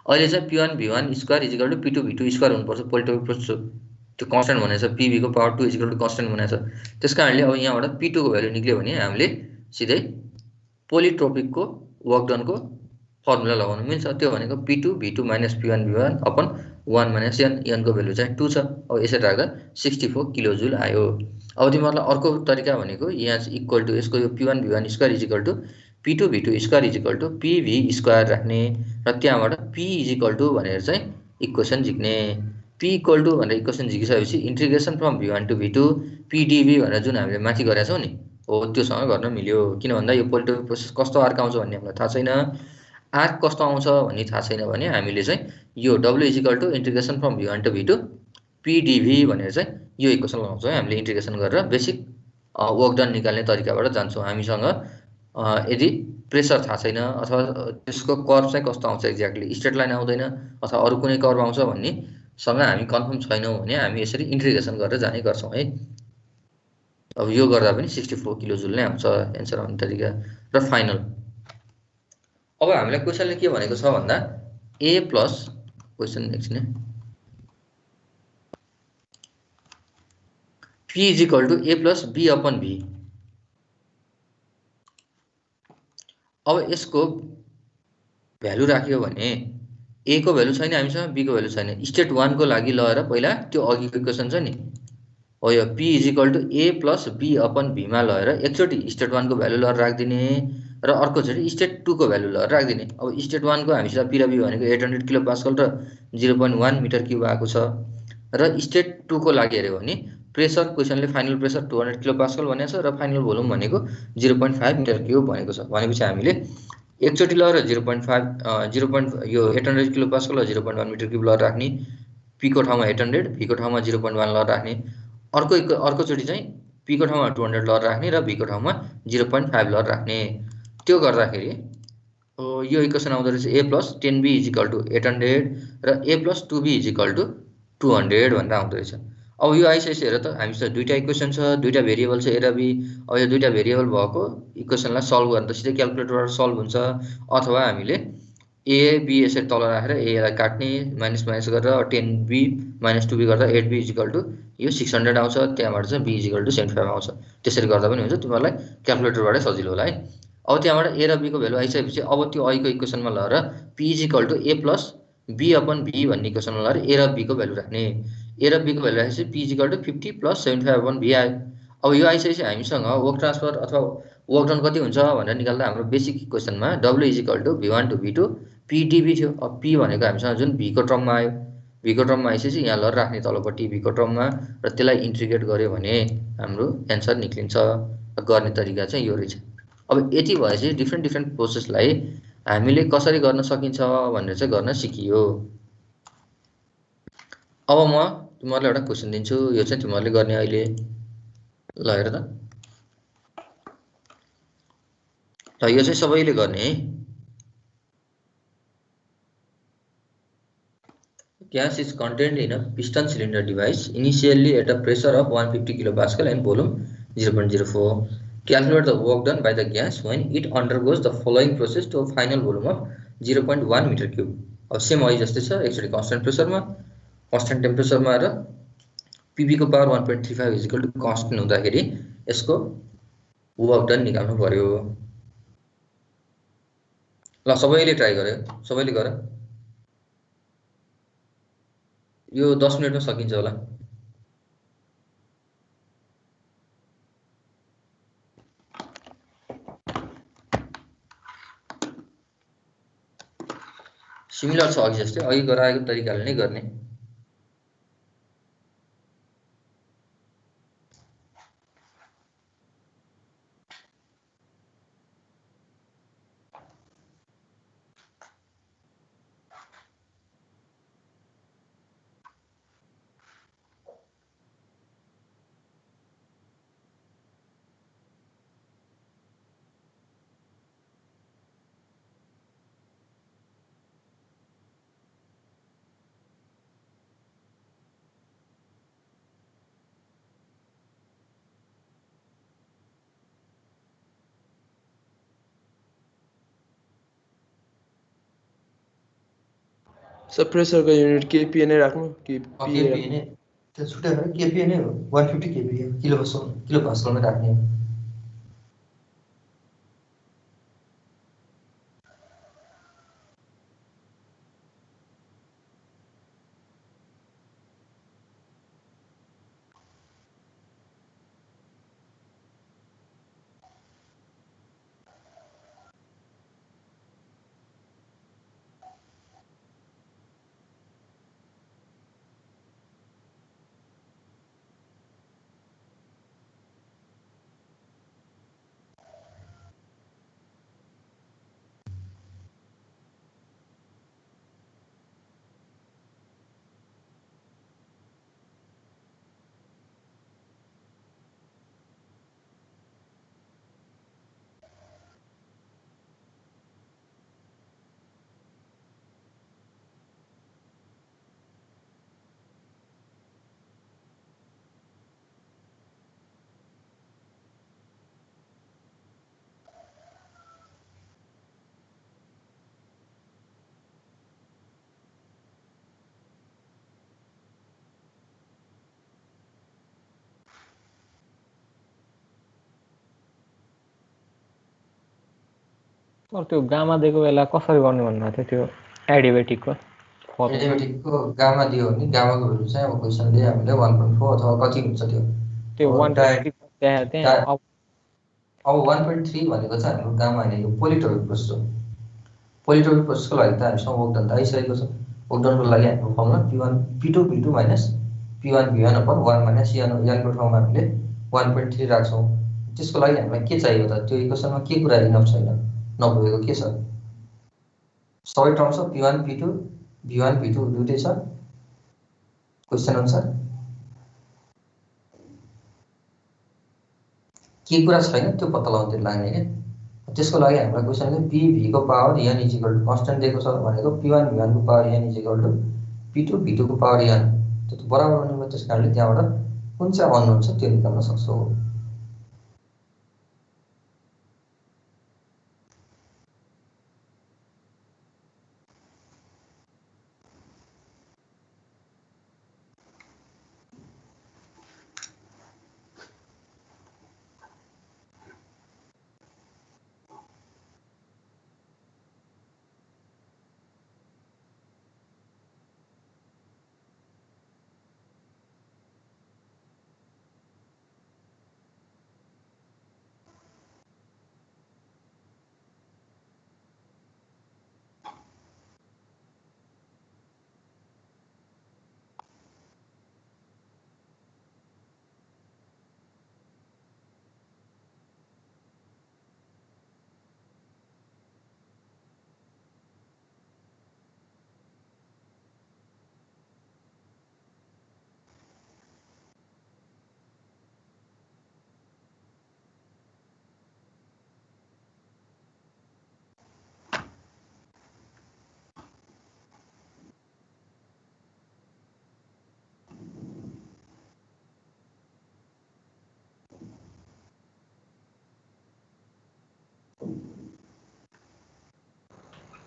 अहिले चाहिँ p1 v1 square = p2 v2 square हुनुपर्छ पोलिट्रोपिक प्रोसेस त्यो कन्स्ट्यान्ट भनेको छ pv को पावर 2 = कन्स्ट्यान्ट भनेको छ त्यसकारणले अब यहाँबाट p2 को भ्यालु निक्ल्यो भने हामीले सिधै पोलिट्रोपिक को वर्क डन को फर्मुला लगाउन मिल्छ त्यो भनेको p2 v2 - p1 v1 upon 1 - n को भ्यालु चाहिँ 2 छ अब यसरी राख्दा 64 किलो जुल आयो अब तिमीहरुलाई अर्को तरिका भनेको यहाँ चाहिँ इक्वल टु यसको यो p1 v1 square = p2 v2 square = pv square राख्ने र त्यहाँबाट p = भनेर चाहिँ इक्वेसन झिक्ने p = भनेर इक्वेसन झिकिसकेपछि integration from v1 to v2 p dv भनेर जुन हामीले माथि गरेका छौं नि हो त्योसँग गर्न मिल्यो किन भन्दा यो पोलिट्रोपिक प्रोसेस कस्तो आर्क आउँछ भन्ने हामीलाई थाहा छैन आर्क कस्तो आउँछ भन्ने थाहा छैन भने हामीले चाहिँ यो w = integration from v1 to v2 p dv भनेर चाहिँ यो इक्वेसन लगाउँछौं हामीले इन्टिग्रेसन गरेर बेसिक वर्क डन निकाल्ने तरिकाबाट जान्छौं हामीसँग यदि प्रेसर थाहा छैन अथवा त्यसको कर्व चाहिँ कस्तो आउँछ एक्ज्याक्टली स्ट्रेट लाइन आउँदैन अथवा अरु कुनै कर्व आउँछ भन्ने सँग हामी कन्फर्म छैनौं भने हामी यसरी इन्टिग्रेसन गरेर जाने गर्छौं है अब यो गर्दा पनि 64 किलो जुल नै आउँछ एन्सर आउने तरिका र फाइनल अब हामीलाई क्वेशनले के भनेको छ भन्दा a प्लस क्वेशन नेक्स्ट ने p = a plus b upon v अब यसको भ्यालु राख्यो भने a को भ्यालु छैन हामीसँग b को भ्यालु छैन स्टेट 1 को लागि लगेर पहिला त्यो अघिको इक्वेसन छ नि हो यो p = a plus b upon v मा लगेर एकचोटी स्टेट 1 को भ्यालु लगेर राख्दिने र अर्को चोटी स्टेट 2 को भ्यालु लगेर राख्दिने अब स्टेट 1 को हामीसँग p र v भनेको 800 किलो पास्कल र 0.1 मिटर क्यूब आएको छ र स्टेट 2 को लागि हेर्यो भने प्रेसर क्वेशनले फाइनल प्रेसर 200 किलो पास्कल भनेको छ र फाइनल भोल्युम भनेको 0.5 मिटर क्यूब भनेको छ भनेपछि हामीले एकचोटी लगेर 0.5 यो 800 किलो पास्कल र 0.1 मिटर क्यूब लगेर राख्ने p को ठाउँमा 800 v को ठाउँमा 0.1 लगेर राख्ने अर्को चोटी चाहिँ p को ठाउँमा 200 लगेर राख्ने र v को ठाउँमा 0.5 लगेर राख्ने त्यो गर्दाखेरि यो इक्वेसन आउँदो रहेछ a plus 10b = 800 र a plus 2b = 200 भनेर आउँदो रहेछ अब यो आइसकेपछि हेर त हामीसँग दुईटा इक्वेसन छ दुईटा भेरिएबल छ a र b अब यो दुईटा भेरिएबल भएको इक्वेसनलाई सल्भ गर्न त सिधै क्याल्कुलेटरबाट सल्भ हुन्छ अथवा हामीले a b यसरी तल राखेर a लाई काट्ने माइनस माइनस गरेर 10b - 2b गर्दा 8b = यो 600 आउँछ त्यहाँबाट चाहिँ b = 75 आउँछ त्यसरी गर्दा पनि हुन्छ तिमीहरुलाई क्याल्कुलेटरबाटै सजिलो होला है अब त्यहाँबाट a र b को भ्यालु आइसकेपछि अब त्यो अहिलेको इक्वेसनमा लगेर p = a plus b upon v भन्ने इक्वेसनमा लगेर a र b को भ्यालु राख्ने a र b को भ्यालु राखेपछि p = 50 plus 75 upon v आयो अब यो आइसकेपछि हामीसँग वर्क ट्रान्सफर अथवा वर्क डन कति हुन्छ भनेर निकाल्दा हाम्रो basic इक्वेसनमा w = v1 to v2 p dv थियो अब p भनेको हामीसँग जुन v को टर्ममा आयो v को टर्ममा आइसकेपछि यहाँ लगेर राख्ने तलपट्टि v को टर्ममा र त्यसलाई इन्टिग्रेट गर्यो भने हाम्रो एन्सर निक्लिन्छ गर्ने तरिका चाहिँ यो रहेछ अब यति भएपछि डिफरेन्ट प्रोसेसलाई हामीले कसरी गर्न सकिन्छ भनेर चाहिँ गर्न सिकियो अब म तिमीहरुलाई एउटा क्वेशन दिन्छु यो चाहिँ तिमीहरुले गर्ने अहिले ल हेर त ल यो चाहिँ सबैले गर्ने है gas is contained in a piston cylinder device initially at a pressure of 150 kilopascal and volume 0.04 calculate the work done by the gas when it undergoes the following process to a final volume of 0.1 meter cube अब same अहि जस्तै छ एकचोटी constant प्रेसरमा constant टेम्परेचरमा र pv को power 1.35 constant हुँदाखेरि यसको work done निकाल्नु पर्यो। ल सबैले ट्राई गर्यो, सबैले गर। यो 10 मिनेटमा सकिन्छ होला। सिमिलर छ अघि जस्तै, अघि गराएको तरिकाले नै गर्ने। सब प्रेसरको युनिट केपिए नै राख्नु कि पिए? केपिए नै, त्यो छुट्टै हो, केपिए नै हो। 150 केपिए किलो पास्कलमै राख्ने। और त्यो गामा दिएको बेला कसरी गर्ने भन्नुभएको थियो त्यो एडिबेटिकको? एडिबेटिकको गामा दियो भने गामाको भ्यालु चाहिँ अब क्वेसनले हामीले 1.4 अथवा कति हुन्छ त्यो 1.3 त्यहाँ अब 1.3 भनेको चाहिँ हाम्रो गामा होइन, यो पोलिटोपिक प्रोसेस हो। पोलिटोपिक प्रोसेसको लागि त हामीसँग वर्कडन त आइसकेको छ। वर्कडनको लागि हाम्रो formula P1 P2 minus P1 V1 upon 1 minus यनको ठाउँमा हामीले 1.3 राख्छौँ। त्यसको लागि हामीलाई के चाहियो त? त्यो इक्वेसनमा के कुरा इनफ छैन, नपुगेको के छ? सबै टर्म छ, P1 P2 V1 V2 दुइटै छ क्वेसन अनुसार। के कुरा छैन त्यो पत्ता लगाउन लाग्ने क्या। त्यसको लागि हामीलाई क्वेसनले P V को power n equal to constant दिएको छ भनेको P1 V1 को power n equal to P2 V2 को पावर n, त्यो बराबर हुने भयो। त्यस कारणले त्यहाँबाट कुन चाहिँ अननोन छ त्यो निकाल्न सक्छौँ।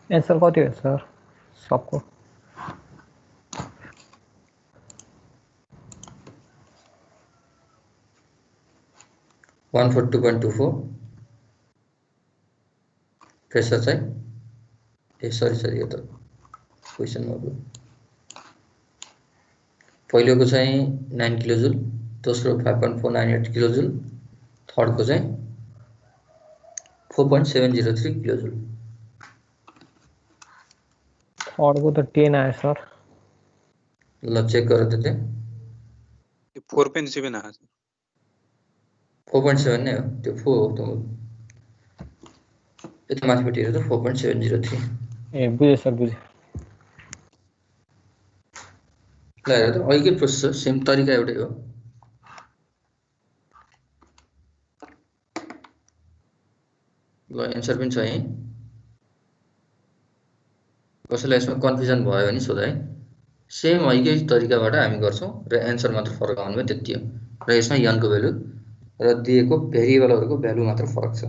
एन्सर कति हो सर सबको? 142.24 प्रेसर चाहिँ सरी यो त क्वेसनमा भयो। पहिलोको चाहिँ 9 किलोजुल, दोस्रो 5.498 किलोजुल, थर्डको चाहिँ 4.703 किलोजुल। थर्डको त 10 आयो सर। ल चेक गर त त्यो 4.7 आयो। 4.7 नै हो त्यो 4 हो त्यो यता माथिपट्टि हेर त 4.703। ए बुझेँ सर बुझेँ। ल हेर त अघिकै प्रोसेस हो, सेम तरिका एउटै हो। ल एन्सर पनि छ यहीँ। कसैलाई यसमा कन्फ्युजन भयो भने सोध है। सेम अघिकै तरिकाबाट हामी गर्छौँ र एन्सर मात्र फरक आउनु भयो त्यति हो। र यसमा यनको भ्यालु र दिएको भेरिएबलहरूको भ्यालु मात्र फरक छ।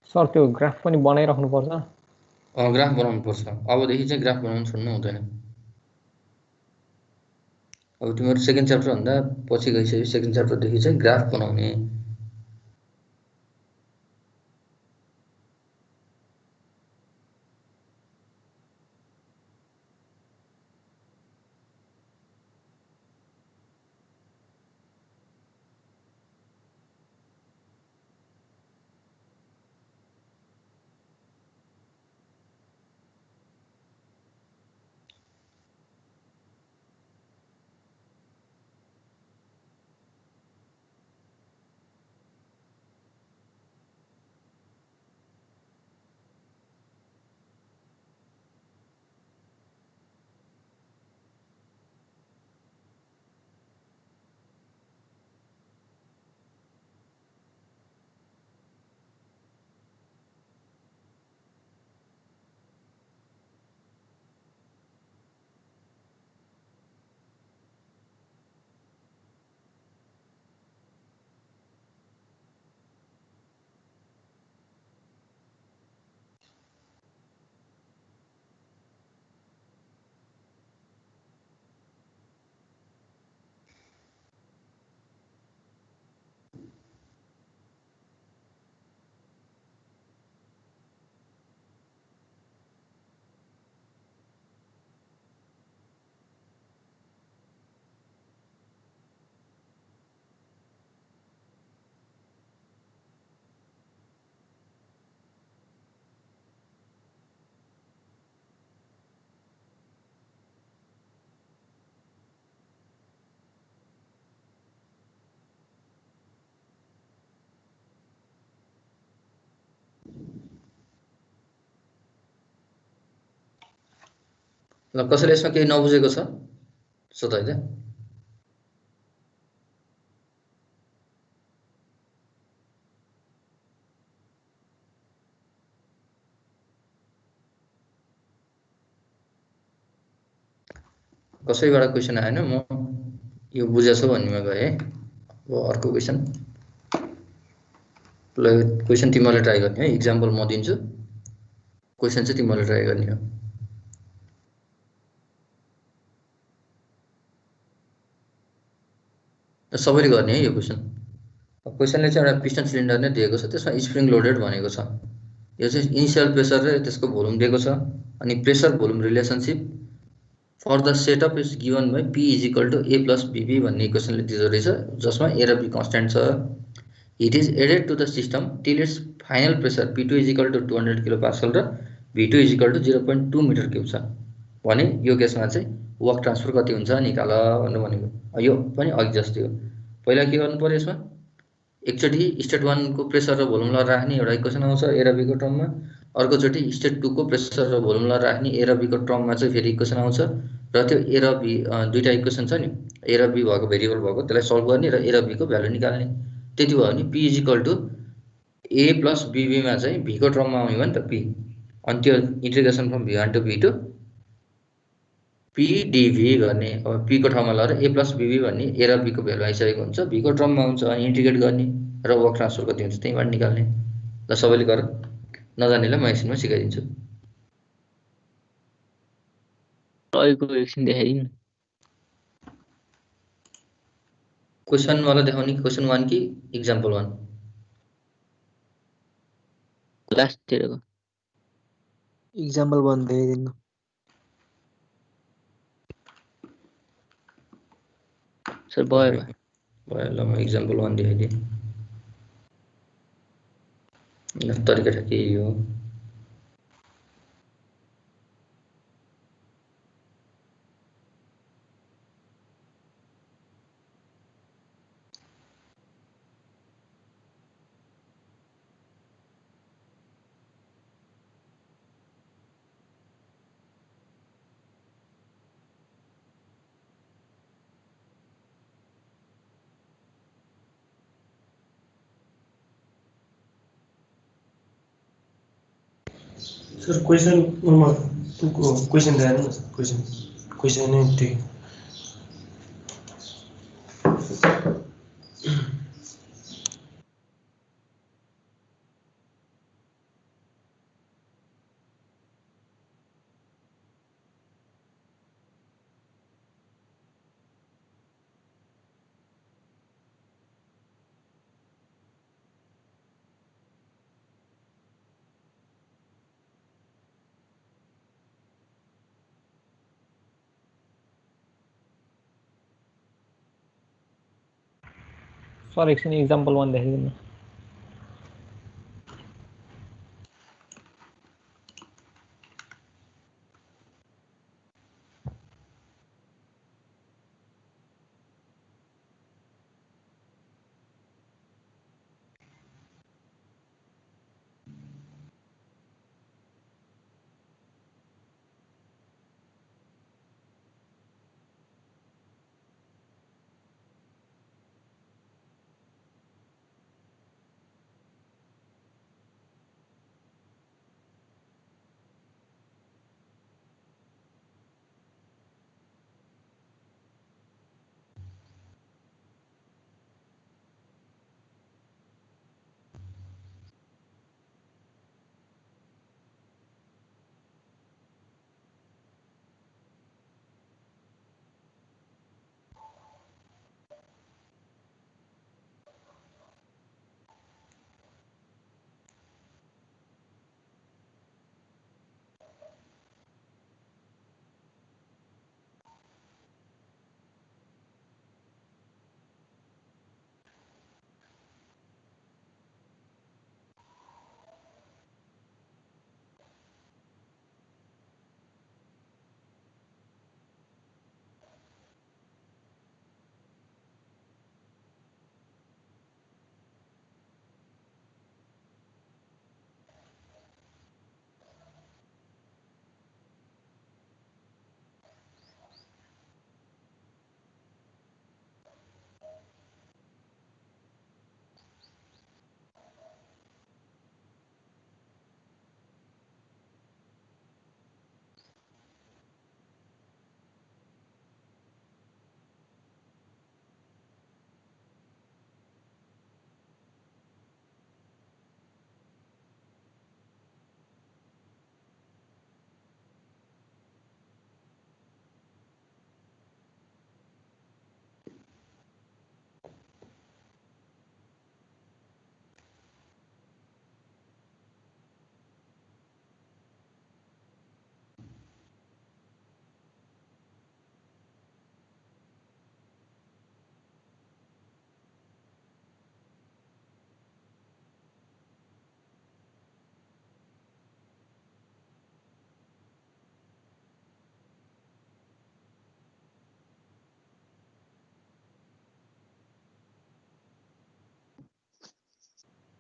सर त्यो ग्राफ पनि बनाइराख्नु पर्छ। ग्राफ बनाउनु पर्छ। अबदेखि चाहिँ ग्राफ बनाउनु छोड्नु हुँदैन। अब तिमीहरू सेकेन्ड च्याप्टर भन्दा पछि गइसक्यो, सेकेन्ड च्याप्टरदेखि चाहिँ ग्राफ बनाउने। ल कसैले यसमा केही नबुझेको छ सोध है त। कसैबाट क्वेसन आएन, म यो बुझेछौ भन्नेमा गएँ है। अब अर्को क्वेसन। ल क्वेसन तिमीले ट्राई गर्ने है, इक्जाम्पल म दिन्छु, क्वेसन चाहिँ तिमीले ट्राई गर्ने हो। सबैले गर्ने है यो क्वेसन। क्वेसनले चाहिँ एउटा पिस्टन सिलिन्डर नै दिएको छ, त्यसमा स्प्रिङ लोडेड भनेको छ। यो चाहिँ इनिसियल प्रेसर र त्यसको भोल्युम दिएको छ। अनि pressure volume relationship for the setup is given by P is equal to A plus BB भन्ने इक्वेसनले दिँदो रहेछ, जसमा A र B कन्स्ट्यान्ट छ। It is added to the system till its final pressure P2 is equal to 200 kilo pascal र V2 is equal to 0.2 metre cube छ भने यो केसमा चाहिँ वर्क ट्रान्सफर कति हुन्छ निकाल भन्नु भनेको। यो पनि अघि जस्तै हो। पहिला के गर्नु पर्यो, यसमा एकचोटि स्टेट 1 को प्रेसर र भोल्युम राख्ने एउटा इक्वेसन आउँछ A र B को टर्ममा। अर्कोचोटि स्टेट 2 को प्रेसर र भोल्युमलाई राख्ने ए र बी को टर्ममा चाहिँ फेरि इक्वेसन आउँछ र त्यो ए र बी दुईटा इक्वेसन छ नि ए र बी भएको भेरिएबल भएको त्यसलाई सल्भ गर्ने र ए र बी को भ्यालु निकाल्ने त्यति भयो भने P is equal to A plus बीबीमा चाहिँ भी को टर्ममा आउने भयो नि त पी अनि त्यो इन्टिग्रेसन फ्रम भी1 टु भी2 पी डिभी गर्ने अब पी को ठाउँमा लगेर ए प्लस बीबी भन्ने ए र बी को भ्यालु आइसकेको हुन्छ भी को टर्ममा आउँछ अनि इन्टिग्रेट गर्ने र वर्क ट्रान्सफर कति हुन्छ त्यहीँबाट निकाल्ने ल सबैले गर नजान्नेलाई म एकछिनमा सिकाइदिन्छु रहेको एकछिन देखाइदिनु क्वेसन वाला देखाउने क्वेसन 1 कि इक्जाम्पल 1 लास्टतिरको इक्जाम्पल 1 देखाइदिनु सर भयो भयो ल म इक्जाम्पल 1 देखाइदिएँ ल तरिका ठ्याक्कै यही हो सर क्वेसन नम्बर 2 को क्वेसन देखाउनु न क्वेसन नै त्यही सर एकछिन इक्जाम्पल 1 देखाइदिनु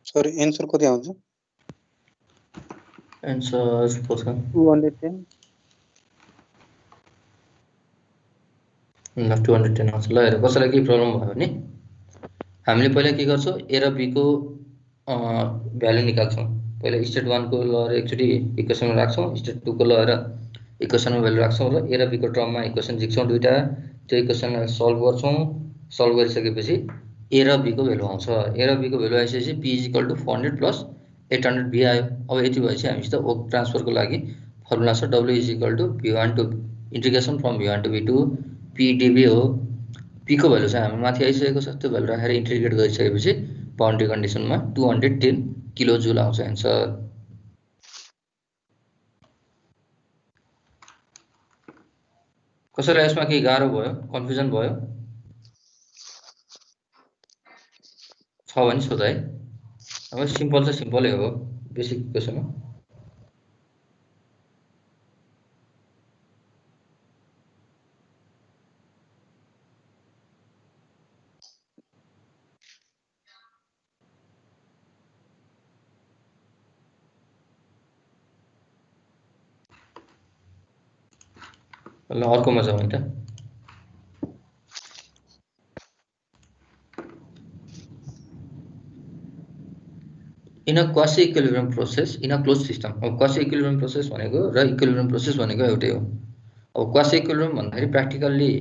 सर एन्सर कति आउँछ एन्सर पोस्का 210 ल 210 आउँछ। ल हेर कसैलाई केही प्रब्लम भयो भने हामीले पहिला के गर्छौँ, ए र बीको भ्यालु निकाल्छौँ। पहिला स्टेट 1 को लगेर एकचोटि इक्वेसनमा राख्छौँ, स्टेट 2 को लगेर इक्वेसनमा भ्यालु राख्छौँ र ए र बीको टर्ममा इक्वेसन लेख्छौँ दुईटा। त्यो इक्वेसनलाई सल्भ गर्छौँ। सल्भ गरिसकेपछि ए र बीको भ्यालु आउँछ। ए र बीको भ्यालु आइसकेपछि P is equal to 400 plus 800 V आयो। अब यति भएपछि हामीसित वर्क ट्रान्सफरको लागि फर्मुला छ W is equal to v1 to integration from v1 to v2 pdv हो। पीको भ्यालु चाहिँ हाम्रो माथि आइसकेको छ, त्यो भ्यालु राखेर इन्टिग्रेट गरिसकेपछि बाउन्ड्री कन्डिसनमा 210 किलो जुल आउँछ एन्सर। कसैलाई यसमा केही गाह्रो भयो, कन्फ्युजन भयो छ भने सोध है। अब सिम्पल चाहिँ सिम्पलै हो, बेसिक क्वेसन हो। ल अर्कोमा जाउँ त। In a quasi equilibrium process in a close system. अब क्वासी इक्विलिब्रियम प्रोसेस भनेको र इक्विलिब्रियम प्रोसेस भनेको एउटै हो। अब क्वासी इक्विलिब्रियम भन्दाखेरि प्र्याक्टिकल्ली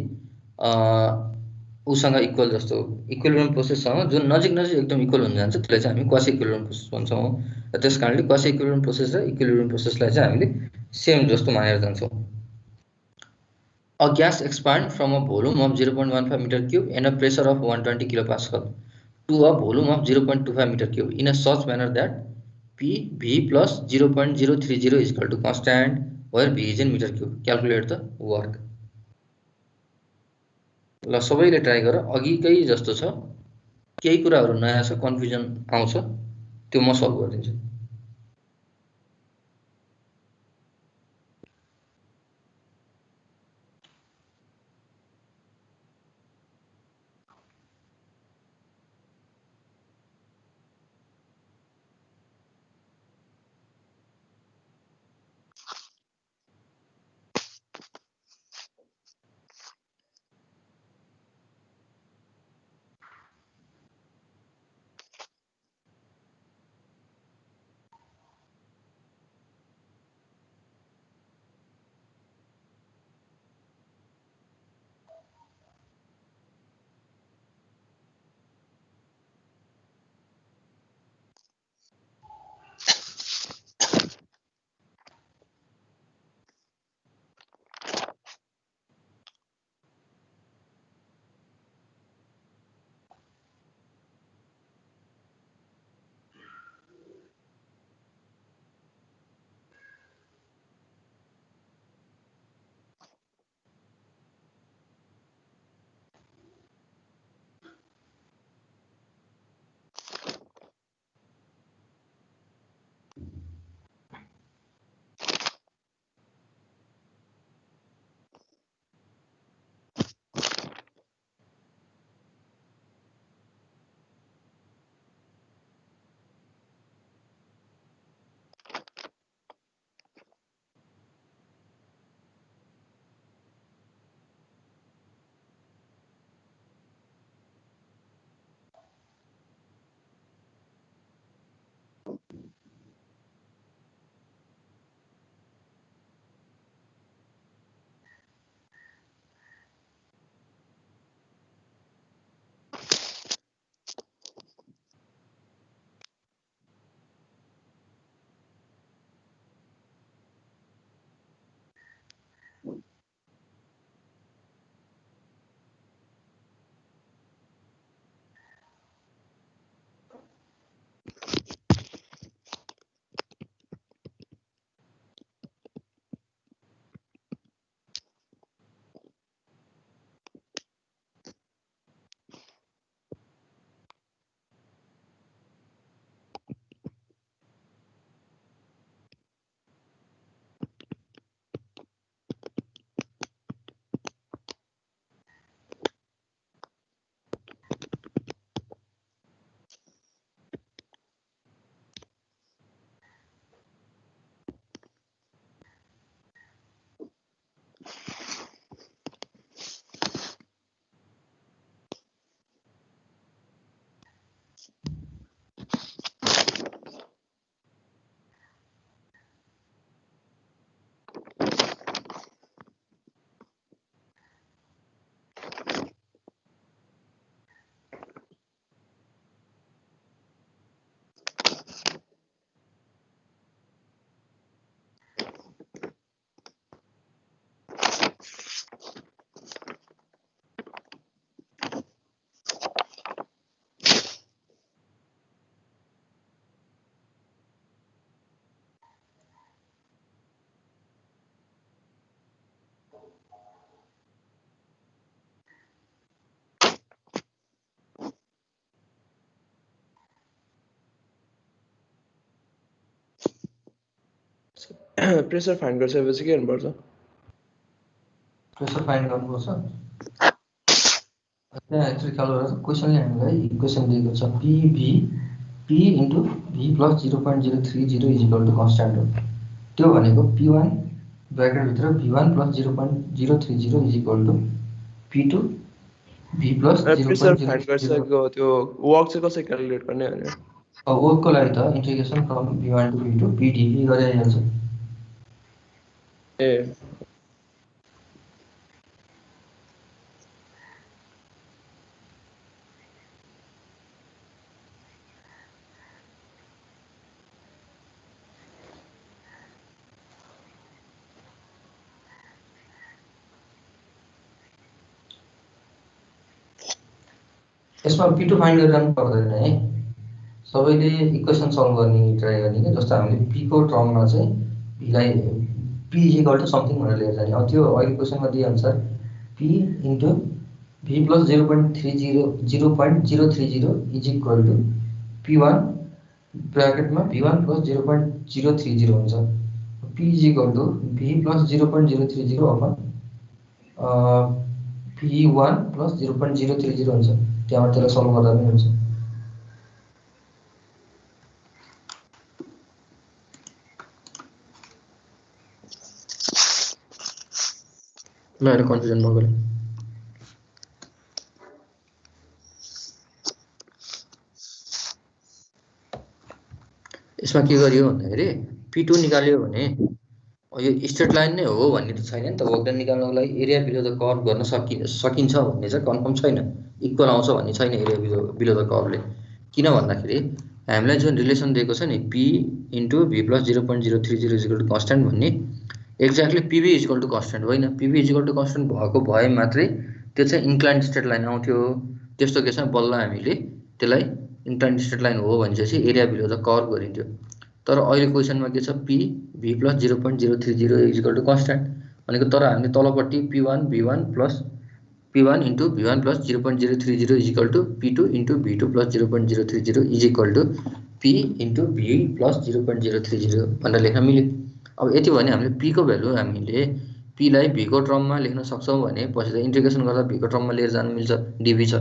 उसँग इक्वल जस्तो इक्विलिब्रियम प्रोसेससँग जुन नजिक नजिक एकदम इक्वल हुन जान्छ त्यसलाई चाहिँ हामी क्वासी इक्विलिब्रियम प्रोसेस भन्छौँ। र त्यस कारणले क्वासी इक्विलिब्रियम प्रोसेस र इक्विलिब्रियम प्रोसेसलाई चाहिँ हामीले सेम जस्तो मानेर जान्छौँ। A gas expand from a volume of 0.15 meter cube and a pressure of 120 kilopascal to a volume of 0.25 meter cube in a such manner that PV plus 0.030 is equal to constant where V is in meter cube. Calculate the work. ल सबैले try गर, अघिकै जस्तो छ, केही कुराहरू नयाँ छ, confusion आउँछ, त्यो म सल्भ गरिदिन्छु। प्रेसर फाइन्ड गरिसकेपछि के गर्नुपर्छ? प्रेसर फाइन्ड गर्नुपर्छ। त्यहाँ एक्चुअली ख्याल गरेर क्वेसनले हामीलाई इक्वेसन दिएको छ P into V plus 0.030 is equal to constant हो। त्यो भनेको P1 ब्र्याकेटभित्र V1 plus 0.030 is equal to P2 V plus pressure find 0.030। गरिसकेको त्यो वर्क चाहिँ कसरी क्याल्कुलेट गर्ने भने वर्कको लागि त integration from V1 to V2 PdV गरे आइहाल्छ। ए यसमा P2 फाइन्ड गरिरहनु पर्दैन है, सबैले इक्वेसन सल्भ गर्ने ट्राई गर्ने कि जस्तो हामीले P को टर्ममा चाहिँ भीलाई P इक्वल टु समथिङ भनेर लिएर जाने। अब त्यो अहिले क्वेसनमा दिएअनुसार P into V plus 0.030 is equal to P1 ब्र्याकेटमा V1 प्लस 0.030 हुन्छ। P is equal to V plus 0.030 upon V1 plus 0.030 हुन्छ। त्यहाँबाट त्यसलाई सल्भ गर्दा पनि हुन्छ। ल अहिले कन्फ्युजन भयो। यसमा के गरियो भन्दाखेरि P2 निकाल्यो भने यो स्ट्रेट लाइन नै हो भन्ने त छैन नि त। वर्क डन निकाल्नको लागि एरिया बिलो द कर्भ गर्न सकिन्छ भन्ने चाहिँ कन्फर्म छैन, इक्वल आउँछ भन्ने छैन एरिया बिलो द कर्भले। किन भन्दाखेरि हामीलाई जुन रिलेसन दिएको छ नि P into V plus 0.030 is equal to constant भन्ने exactly PV is equal to constant होइन। PV is equal to constant भएको भए मात्रै त्यो चाहिँ इन्क्लाइन स्ट्रेट लाइन आउँथ्यो। त्यस्तो केसमा बल्ल हामीले त्यसलाई इन्क्लाइन स्ट्रेट लाइन हो भने चाहिँ एरिया बिलो द कर्भ गरिन्थ्यो। तर अहिले क्वेसनमा के छ P V plus 0.030 is equal to constant भनेको, तर हामीले तलपट्टि P1 into V1 plus 0.030 is equal to P2 into V2 plus 0.030 is equal to P into V plus 0.030 भनेर लेख्न मिल्यो। अब यति भने हामीले P को भ्यालु हामीले P लाई V को टर्ममा लेख्न सक्छौँ भने पछि त इन्टिग्रेसन गर्दा V को टर्ममा लिएर जानु मिल्छ, dV छ।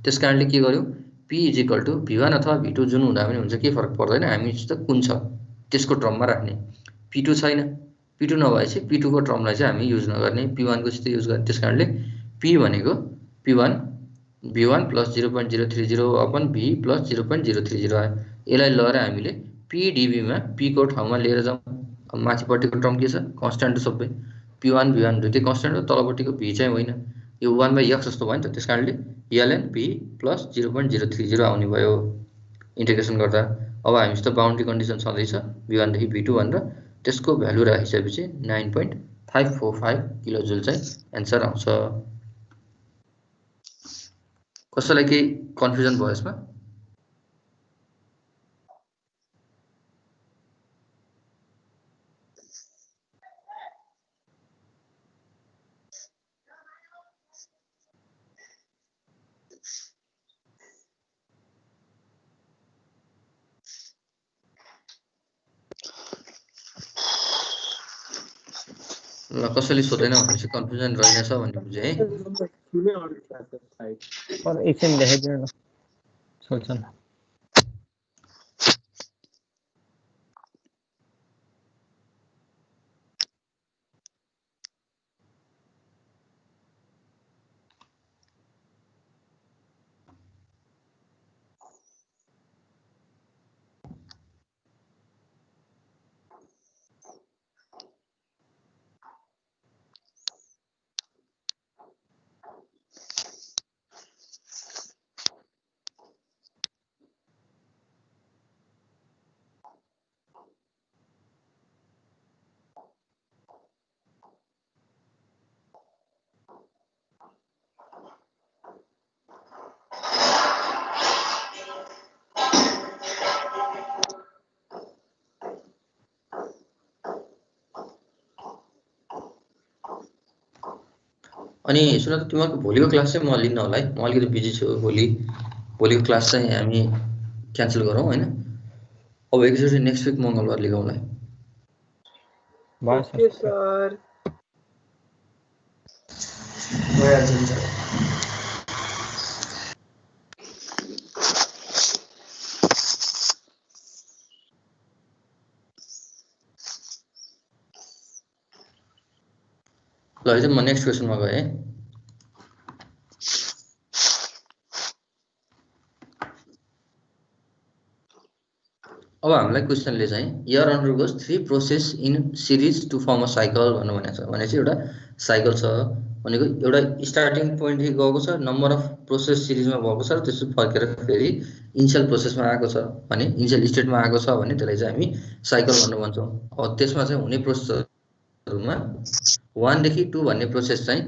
त्यस कारणले के गर्यौँ P is equal to V1 अथवा V2 जुन हुँदा पनि हुन्छ, के फरक पर्दैन, हामी त कुन छ त्यसको टर्ममा राख्ने। P2 छैन, P2 नभएपछि P2 को टर्मलाई चाहिँ हामी युज नगर्ने, P1 को चाहिँ युज गर्ने। त्यस कारणले P भनेको P1 V1 plus 0.030 upon V plus 0.030 आयो। यसलाई लगेर हामीले PdV मा P को ठाउँमा लिएर जाउँ। अब माथिपट्टिको टर्म के छ, कन्स्ट्यान्ट सब P1 V1 दुईटै कन्स्ट्यान्ट हो, तलपट्टिको V चाहिँ होइन, यो 1/x जस्तो भयो नि त। त्यस कारणले ln P प्लस 0.030 आउने भयो इन्टिग्रेसन गर्दा। अब हामीसित बाउन्ड्री कन्डिसन छँदैछ V1 देखि V2 भनेर, त्यसको भ्यालु राखिसकेपछि 9.545 किलो जुल चाहिँ एन्सर आउँछ। कसैलाई केही कन्फ्युजन भयो यसमा? ल कसैले सोधेन भनेपछि कन्फ्युजन रहेछ भन्ने बुझे है। एकछिन देखाइदिनु न सोध्छन्। अनि सुन त, तिमीहरूको भोलिको क्लास चाहिँ म लिन्न होला है, म अलिकति बिजी छु भोलिको क्लास चाहिँ हामी क्यान्सल गरौँ होइन। अब एकचोटि नेक्स्ट विक मङ्गलबार लिगौँला। भयो ओके सर सर भइहाल्छ नि सर। ल है म नेक्स्ट क्वेसनमा गएँ। अब हामीलाई क्वेसनले चाहिँ here undergoes 3 process in series to form a cycle भन्नु भनेको छ। भनेपछि एउटा साइकल छ भनेको एउटा स्टार्टिङ पोइन्टदेखि गएको छ, नम्बर अफ प्रोसेस सिरिजमा भएको छ र त्यसपछि फर्केर फेरि इनिसियल प्रोसेसमा आएको छ भने इनिसियल स्टेटमा आएको छ भने त्यसलाई चाहिँ हामी साइकल भन्नु भन्छौँ। अब त्यसमा चाहिँ हुने प्रोसेसहरूमा 1 देखि 2 भन्ने प्रोसेस चाहिँ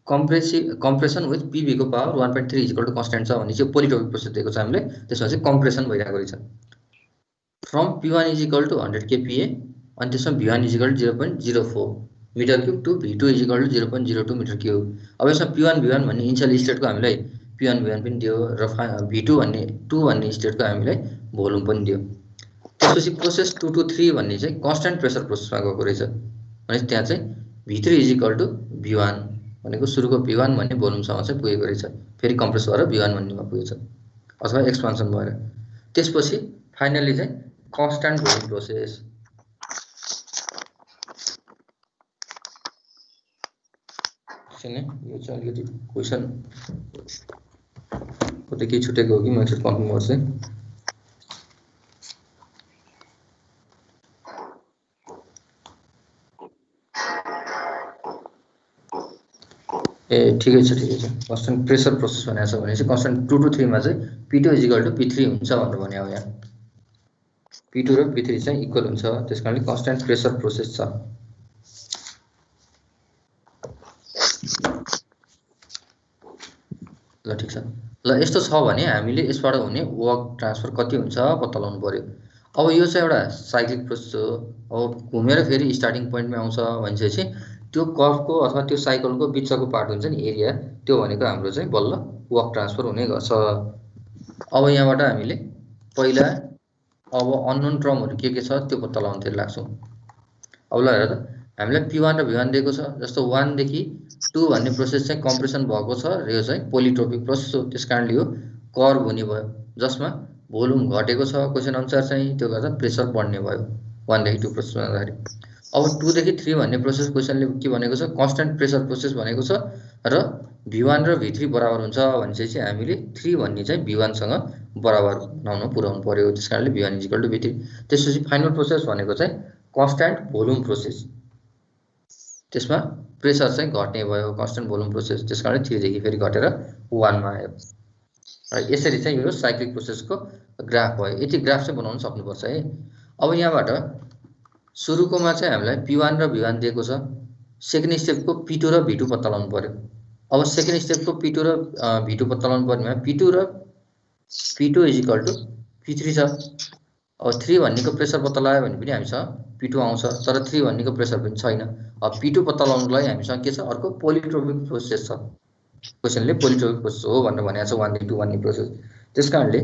कम्प्रेसन विथ पिभी को पावर 1.3 इक्वल टु कन्स्टेन्ट छ भने चाहिँ पोलिटोपिक प्रोसेस दिएको छ हामीले। त्यसमा चाहिँ कम्प्रेसन भइरहेको रहेछ। From P1 is equal to 100 kPa अनि त्यसमा V1 is equal to 0.04 metre cube to V2 is equal to 0.02 metre cube. अब यसमा P1 V1 भन्ने इनिसियल स्टेटको हामीलाई P1 V1 पनि दियो र V2 भन्ने 2 भन्ने स्टेटको हामीलाई भोल्युम पनि दियो। त्यसपछि प्रोसेस 2 to 3 भन्ने चाहिँ कन्स्टेन्ट प्रेसर प्रोसेसमा गएको रहेछ। भनेपछि त्यहाँ चाहिँ V3 is equal to V1 भनेको सुरुको V1 भन्ने भोल्युमसम्म चाहिँ पुगेको रहेछ। फेरि कम्प्रेस भएर V1 भन्नेमा पुगेछ अथवा एक्सपान्सन भएर। त्यसपछि फाइनली चाहिँ कन्स्टेन्ट भोल्युम प्रोसेस। यो चाहिँ अलिकति क्वेसन कतै केही छुटेको हो कि म एकचोटि कन्फर्म गर्छु। ए ठिकै छ कन्स्टेन्ट प्रेसर प्रोसेस भनेको छ भने चाहिँ कन्स्टेन्ट 2 to 3 मा चाहिँ P2 is equal to P3 हुन्छ भनेर भने हो। यहाँ P2 र P3 चाहिँ इक्वल हुन्छ, त्यसकारणले कन्स्टेन्ट प्रेसर प्रोसेस छ। ल ठिक छ। ल यस्तो छ भने हामीले यसबाट हुने वर्क ट्रान्सफर कति हुन्छ पत्ता लगाउनु पर्यो। अब यो चाहिँ एउटा साइक्लिक प्रोसेस हो। अब घुमेर फेरि स्टार्टिङ पोइन्टमा आउँछ भनेपछि त्यो कर्भको अथवा त्यो साइकलको बिचको पार्ट हुन्छ नि एरिया, त्यो भनेको हाम्रो चाहिँ बल्ल वर्क ट्रान्सफर हुने गर्छ। अब यहाँबाट हामीले पहिला अब अननोन टर्महरू के छ त्यो पत्ता लगाउनतिर लाग्छौँ। अब ल हेर त हामीलाई P1 र V1 दिएको छ। जस्तो 1 देखि 2 भन्ने प्रोसेस चाहिँ कम्प्रेसन भएको छ र यो चाहिँ पोलिट्रोपिक प्रोसेस हो। त्यसकारणले यो कर्भ हुने भयो जसमा भोल्युम घटेको छ क्वेसन अनुसार चाहिँ, त्यो गर्दा प्रेसर बढ्ने भयो 1 देखि 2 प्रोसेसमा जाँदाखेरि। अब 2 देखि 3 भन्ने प्रोसेस क्वेसनले के भनेको छ कन्स्टेन्ट प्रेसर प्रोसेस भनेको छ र V1 र V3 बराबर हुन्छ भनेपछि चाहिँ हामीले 3 भन्ने चाहिँ V1 सँग बराबर पुर्याउनु पर्यो। त्यसकारणले V1 is equal to V3। त्यसपछि फाइनल प्रोसेस भनेको चाहिँ कन्स्टेन्ट भोल्युम प्रोसेस, त्यसमा प्रेसर चाहिँ घट्ने भयो कन्स्टेन्ट भोल्युम प्रोसेस। त्यसकारणले 3 देखि फेरि घटेर 1 मा आयो। र यसरी चाहिँ यो साइक्लिक प्रोसेसको ग्राफ भयो। यति ग्राफ चाहिँ बनाउन सक्नुपर्छ है। अब यहाँबाट सुरुकोमा चाहिँ हामीलाई P1 र V1 दिएको छ। सेकेन्ड स्टेपको P2 र V2 पत्ता लगाउनु पर्यो। अब सेकेन्ड स्टेपको P2 र V2 पत्ता लगाउनु पर्नेमा P2 is equal to P3 छ। अब 3 भन्नेको प्रेसर पत्ता लगायो भने पनि हामीसँग P2 आउँछ, तर 3 भन्नेको प्रेसर पनि छैन। अब P2 पत्ता लगाउनुको लागि हामीसँग के छ अर्को पोलिट्रोपिक प्रोसेस छ। क्वेसनले पोलिट्रोपिक प्रोसेस हो भनेर भनेको छ 1 देखि 2 भन्ने प्रोसेस। त्यसकारणले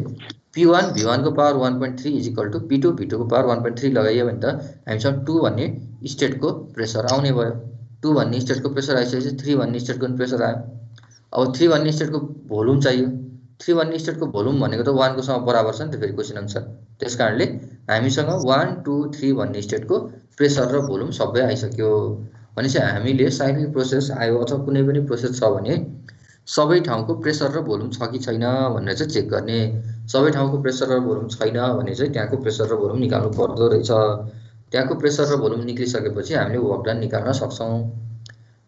P1 V1 को power 1.3 is equal to P2 V2 को पावर 1.3 लगाइयो भने त हामीसँग 2 भन्ने स्टेटको प्रेसर आउने भयो। 2 भन्ने स्टेटको प्रेसर आइसकेपछि 3 भन्ने स्टेटको पनि प्रेसर आयो। अब 3 भन्ने स्टेटको भोल्युम चाहियो। 3 भन्ने स्टेटको भोल्युम भनेको त 1 को सँग बराबर छ नि त फेरि क्वेसन अनुसार। त्यसकारणले हामीसँग 1 2 3 भन्ने स्टेटको प्रेसर र भोल्युम सबै आइसक्यो भनेपछि हामीले साइक्लिक प्रोसेस आयो अथवा कुनै पनि प्रोसेस छ भने सबै ठाउँको प्रेसर र भोल्युम छ कि छैन भनेर चाहिँ चेक गर्ने। सबै ठाउँको प्रेसर र भोल्युम छैन भने चाहिँ त्यहाँको प्रेसर र भोल्युम निकाल्नु पर्दो रहेछ। त्यहाँको प्रेसर र भोल्युम निक्लिसकेपछि हामीले वर्क डन निकाल्न सक्छौँ।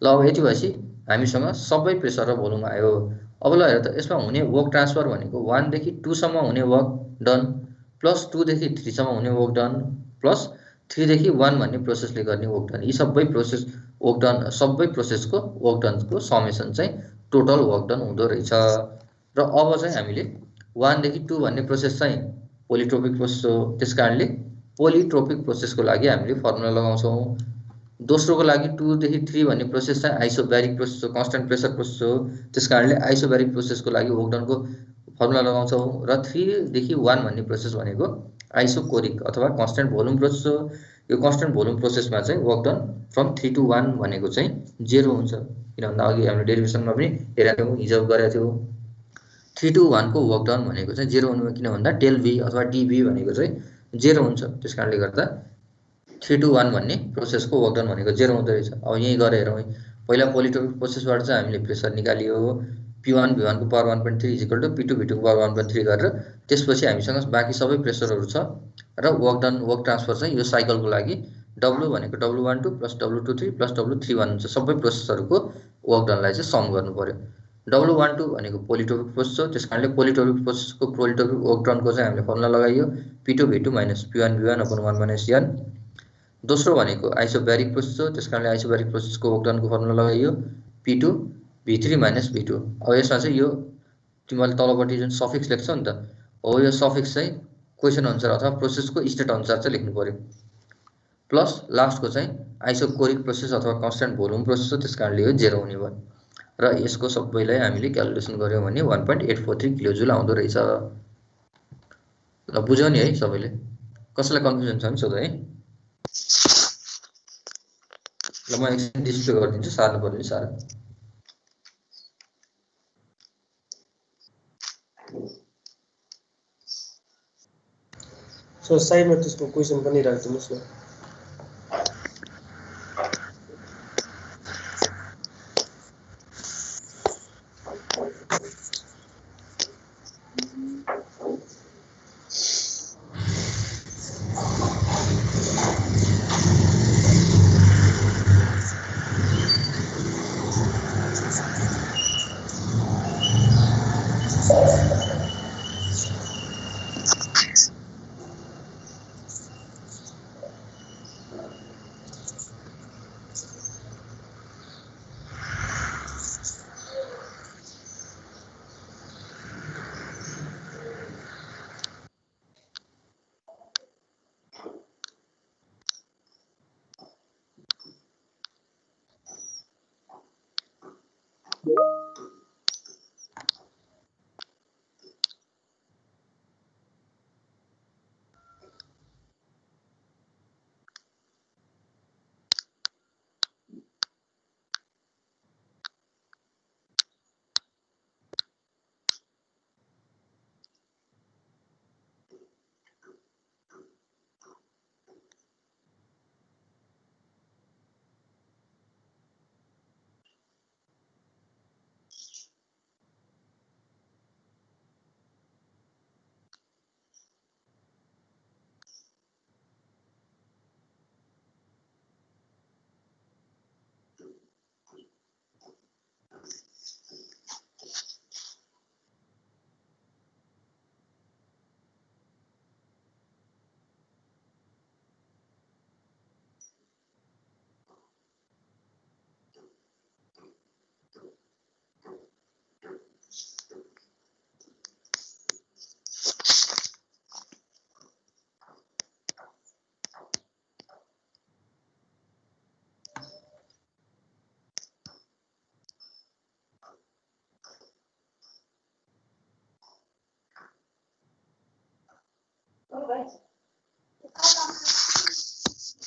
ल अब यति भएपछि हामीसँग सबै प्रेसर र भोल्युम आयो। अब ल हेर त यसमा हुने वर्क ट्रान्सफर भनेको 1 देखि 2 सम्म हुने वर्क डन प्लस 2 देखि 3 सम्म हुने वर्क डन प्लस 3 देखि 1 भन्ने प्रोसेसले गर्ने वर्क डन। यी सबै प्रोसेस वर्क डन सबै प्रोसेसको वर्क डनको समेसन चाहिँ टोटल वर्क डन हुँदो रहेछ। र अब चाहिँ हामीले 1 देखि 2 भन्ने प्रोसेस चाहिँ पोलिट्रोपिक प्रोसेस हो। त्यसकारणले पोलिट्रोपिक प्रोसेसको लागि हामीले फर्मुला लगाउँछौँ। दोस्रोको लागि 2 देखि 3 भन्ने प्रोसेस चाहिँ आइसोब्यारिक प्रोसेस हो, कन्स्टेन्ट प्रेसर प्रोसेस हो। त्यसकारणले आइसोब्यारिक प्रोसेसको लागि वर्क डनको फर्मुला लगाउँछौँ। र 3 देखि 1 भन्ने प्रोसेस भनेको आइसोकोरिक अथवा कन्स्टेन्ट भोल्युम प्रोसेस हो। यो कन्स्टेन्ट भोल्युम प्रोसेसमा चाहिँ वर्क डन फ्रम 3 to 1 भनेको चाहिँ 0 हुन्छ किन भन्दा अघि हामीले डेरिभेसनमा पनि हेरेको थियौँ हिजो गरेको थियौँ 3 to 1 को वर्क डन भनेको चाहिँ 0 हुनु किन भन्दा डेल v अथवा dv भनेको चाहिँ 0 हुन्छ त्यसकारणले गर्दा 3 to 1 भन्ने प्रोसेसको वर्क डन भनेको 0 हुँदै रहेछ अब यही गरेर हेरौँ पहिला पोलिटोपिक प्रोसेसबाट चाहिँ हामीले प्रेसर निकालियो P1 V1 को power 1.3 is equal to P2 V2 को पावर 1.3 गरेर त्यसपछि हामीसँग बाँकी सबै प्रेसरहरू छ र वर्क डन वर्क ट्रान्सफर चाहिँ यो साइकलको लागि W भनेको W12 plus W23 plus W31 हुन्छ सबै प्रोसेसहरूको वर्क डनलाई चाहिँ सम गर्नु पर्यो W12 भनेको पोलिटोपिक प्रोसेस हो त्यसकारणले पोलिटोपिक प्रोसेसको पोलिटोपिक वर्क डनको चाहिँ हामीले फर्मुला लगाइयो P2 V2 minus P1 V1 upon 1 minus n दोस्रो भनेको आइसोब्यारिक प्रोसेस हो त्यसकारणले आइसोब्यारिक प्रोसेसको वर्क डनको फर्मुला लगाइयो P2 V3 माइनस V2 अब यसमा चाहिँ यो तिमीले तलपट्टि जुन सफिक्स लेख्छ नि त हो यो सफिक्स चाहिँ क्वेसन अनुसार अथवा प्रोसेसको स्टेट अनुसार चाहिँ लेख्नु पर्यो प्लस लास्टको चाहिँ आइसोकोरिक प्रोसेस अथवा कन्स्टेन्ट भोल्युम प्रोसेस हो त्यसकारणले यो 0 हुने भयो र यसको सबैलाई हामीले क्याल्कुलेसन गर्यौं भने 1.843 किलोजुल आउँदो रहेछ ल बुझ्यौ नि है सबैले कसैलाई कन्फ्युजन छ भने सोध है ल म एकछिन डिस्प्ले गरिदिन्छु सार्नु पर्यो सार सो साइडमा त्यसको क्वेसन पनि राखिदिनुस् न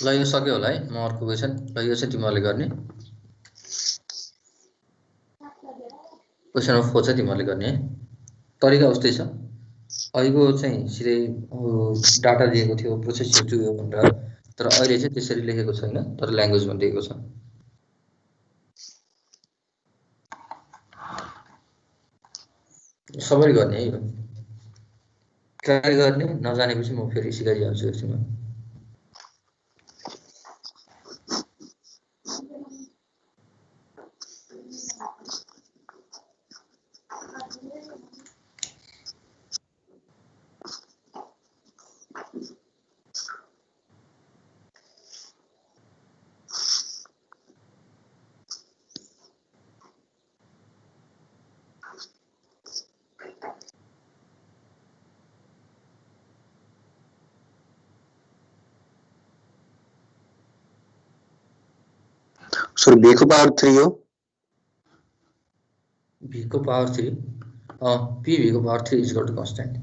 ल यो सक्यो होला है म अर्को क्वेसन ल यो चाहिँ तिमीहरूले गर्ने क्वेसन नम्बर 4 चाहिँ तिमीहरूले गर्ने है तरिका उस्तै छ अहिलेको चाहिँ सिधै डाटा दिएको थियो प्रोसेस यो भनेर तर अहिले चाहिँ त्यसरी लेखेको छैन तर ल्याङ्ग्वेजमा दिएको छ सबैले गर्ने है यो ट्राई गर्ने नजानेपछि म फेरि सिकाइहाल्छु एकछिनमा सर v को पावर 3 हो v को पावर 3 p v को power 3 is equal to constant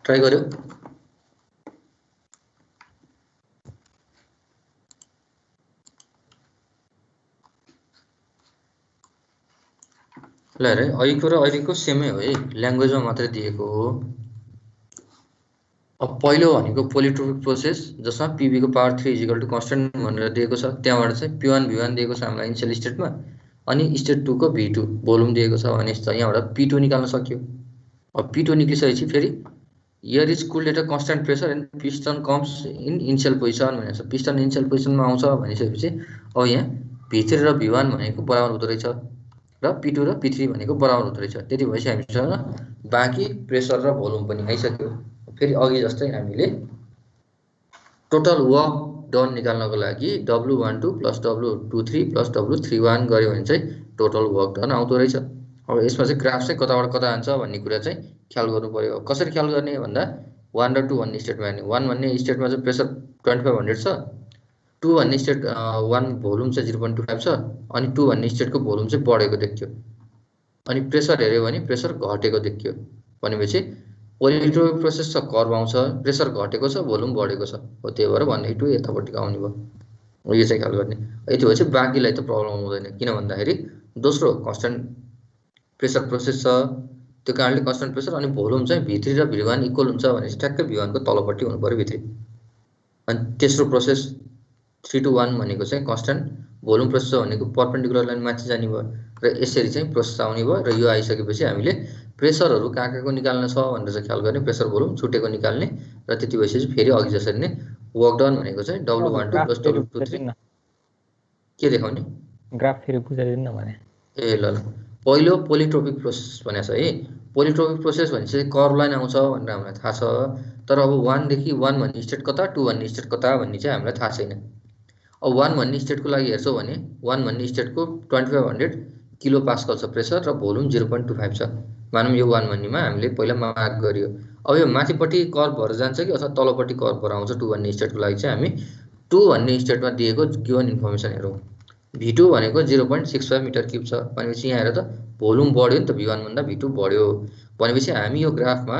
try गर्यो ल हेर अहिलेको र अहिलेको सेमै हो है ल्याङ्ग्वेजमा मात्रै दिएको हो अब पहिलो भनेको पोलिट्रोपिक प्रोसेस जसमा पीबी को power 3 is equal to constant भनेर दिएको छ त्यहाँबाट चाहिँ p1 v1 दिएको छ हामीलाई इनिशियल स्टेटमा अनि स्टेट 2 को v2 भोल्युम दिएको छ भने यहाँबाट p2 निकाल्न सक्यो अब p2 निक्लिसकेपछि फेरि here is cooled at a constant pressure and piston comes in initial position भनेको छ पिस्टन इनिशियल पोजिसनमा आउँछ भनिसकेपछि अब यहाँ v3 र v1 भनेको बराबर हुँदो रहेछ र p2 र p3 भनेको बराबर हुँदो रहेछ त्यति भएपछि हामीसँग बाँकी प्रेसर र भोल्युम पनि आइसक्यो फेरि अघि जस्तै हामीले टोटल वर्क डन निकाल्नको लागि W12 plus W23 plus W31 गर्यो भने चाहिँ टोटल वर्क डन आउँदो रहेछ अब यसमा चाहिँ ग्राफ चाहिँ कताबाट कता जान्छ भन्ने कुरा चाहिँ ख्याल गर्नु पर्यो कसरी ख्याल गर्ने भन्दा 1 र 2 भन्ने स्टेटमा हेर्ने 1 भन्ने स्टेटमा चाहिँ प्रेसर 2500 छ 2 भन्ने स्टेट 1 भोल्युम चाहिँ 0.25 छ अनि 2 भन्ने स्टेटको भोल्युम चाहिँ बढेको देखियो अनि प्रेसर हेर्यो भने प्रेसर घटेको देखियो भनेपछि पोलिट्रोपिक प्रोसेस छ कर्भ आउँछ प्रेसर घटेको छ भोल्युम बढेको छ हो त्यही भएर 1/2 यतापट्टि आउने भयो यो चाहिँ ख्याल गर्ने यति भएपछि बाँकीलाई त प्रब्लम हुँदैन किन भन्दाखेरि दोस्रो कन्स्टेन्ट प्रेसर प्रोसेस छ त्यो कारणले कन्स्टेन्ट प्रेसर अनि भोल्युम चाहिँ v3 र v1 इक्वल हुन्छ भनेपछि ठ्याक्कै v1 को तलपट्टि हुनु पर्यो v3 अनि तेस्रो प्रोसेस 3 to 1 भनेको चाहिँ कन्स्टेन्ट भोल्युम प्रोसेस भनेको परपेन्डिकुलर लाइन माथि जाने भयो र यसरी चाहिँ प्रोसेस आउने भयो र यो आइसकेपछि हामीले प्रेसरहरू कहाँ निकाल्न छ भनेर चाहिँ ख्याल गर्ने प्रेसर भोल्युम छुटेको निकाल्ने र त्यति भएपछि फेरि अघि जसरी नै वर्क डन भनेको चाहिँ W12 प्लस W23 के देखाउने ग्राफ फेरि बुझाइदिनु न भने ए ल पहिलो पोलिट्रोपिक प्रोसेस भनेको छ है पोलिट्रोपिक प्रोसेस भनेपछि कर्भ लाइन आउँछ भनेर हामीलाई थाहा छ तर अब 1 देखि 1 भन्ने स्टेट कता 2 भन्ने स्टेट कता भन्ने चाहिँ हामीलाई थाहा छैन अब 1 भन्ने स्टेटको लागि हेर्छौँ भने 1 भन्ने स्टेटको 2500 किलो पास्कल छ प्रेसर र भोल्युम 0.25 छ मानौँ यो 1 भन्नेमा हामीले पहिला मार्क गरियो अब यो माथिपट्टि कर्भ भएर जान्छ कि अथवा तलपट्टि कर्भ भएर आउँछ 2 भन्ने स्टेटको लागि चाहिँ हामी 2 भन्ने स्टेटमा दिएको गिवन इन्फर्मेसन हेरौँ v2 भनेको 0.65 मिटर क्युब छ भनेपछि यहाँ हेर त भोल्युम बढ्यो नि त v1 भन्दा v2 बढ्यो भनेपछि हामी यो ग्राफमा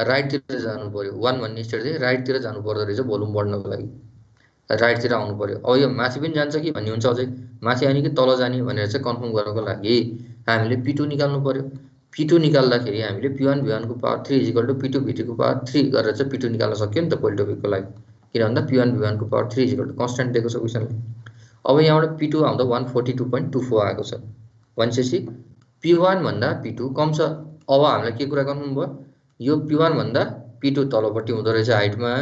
राइटतिर जानु पर्यो 1 भन्ने स्टेट चाहिँ राइटतिर जानु पर्दो रहेछ भोल्युम बढ्नको लागि राइटतिर आउनु पर्यो अब यो माथि पनि जान्छ कि भन्ने हुन्छ अझै माथि आउने कि तल जाने भनेर चाहिँ कन्फर्म गर्नको लागि हामीले p2 निकाल्नु पर्यो p2 निकाल्दाखेरि हामीले p1 v1 को power 3 is equal to p2 v2 को पावर 3 गरेर चाहिँ p2 निकाल्न सक्यो नि त पोलिट्रोपिकको लागि किन भन्दा p1 v1 को power 3 is equal to constant दिएको छ क्वेसनले अब यहाँबाट p2 आउँदा 142.24 आएको छ भनेपछि p1 भन्दा p2 कम छ अब हामीलाई के कुरा गर्नु भयो यो p1 भन्दा p2 तलपट्टि हुँदो रहेछ हाइटमा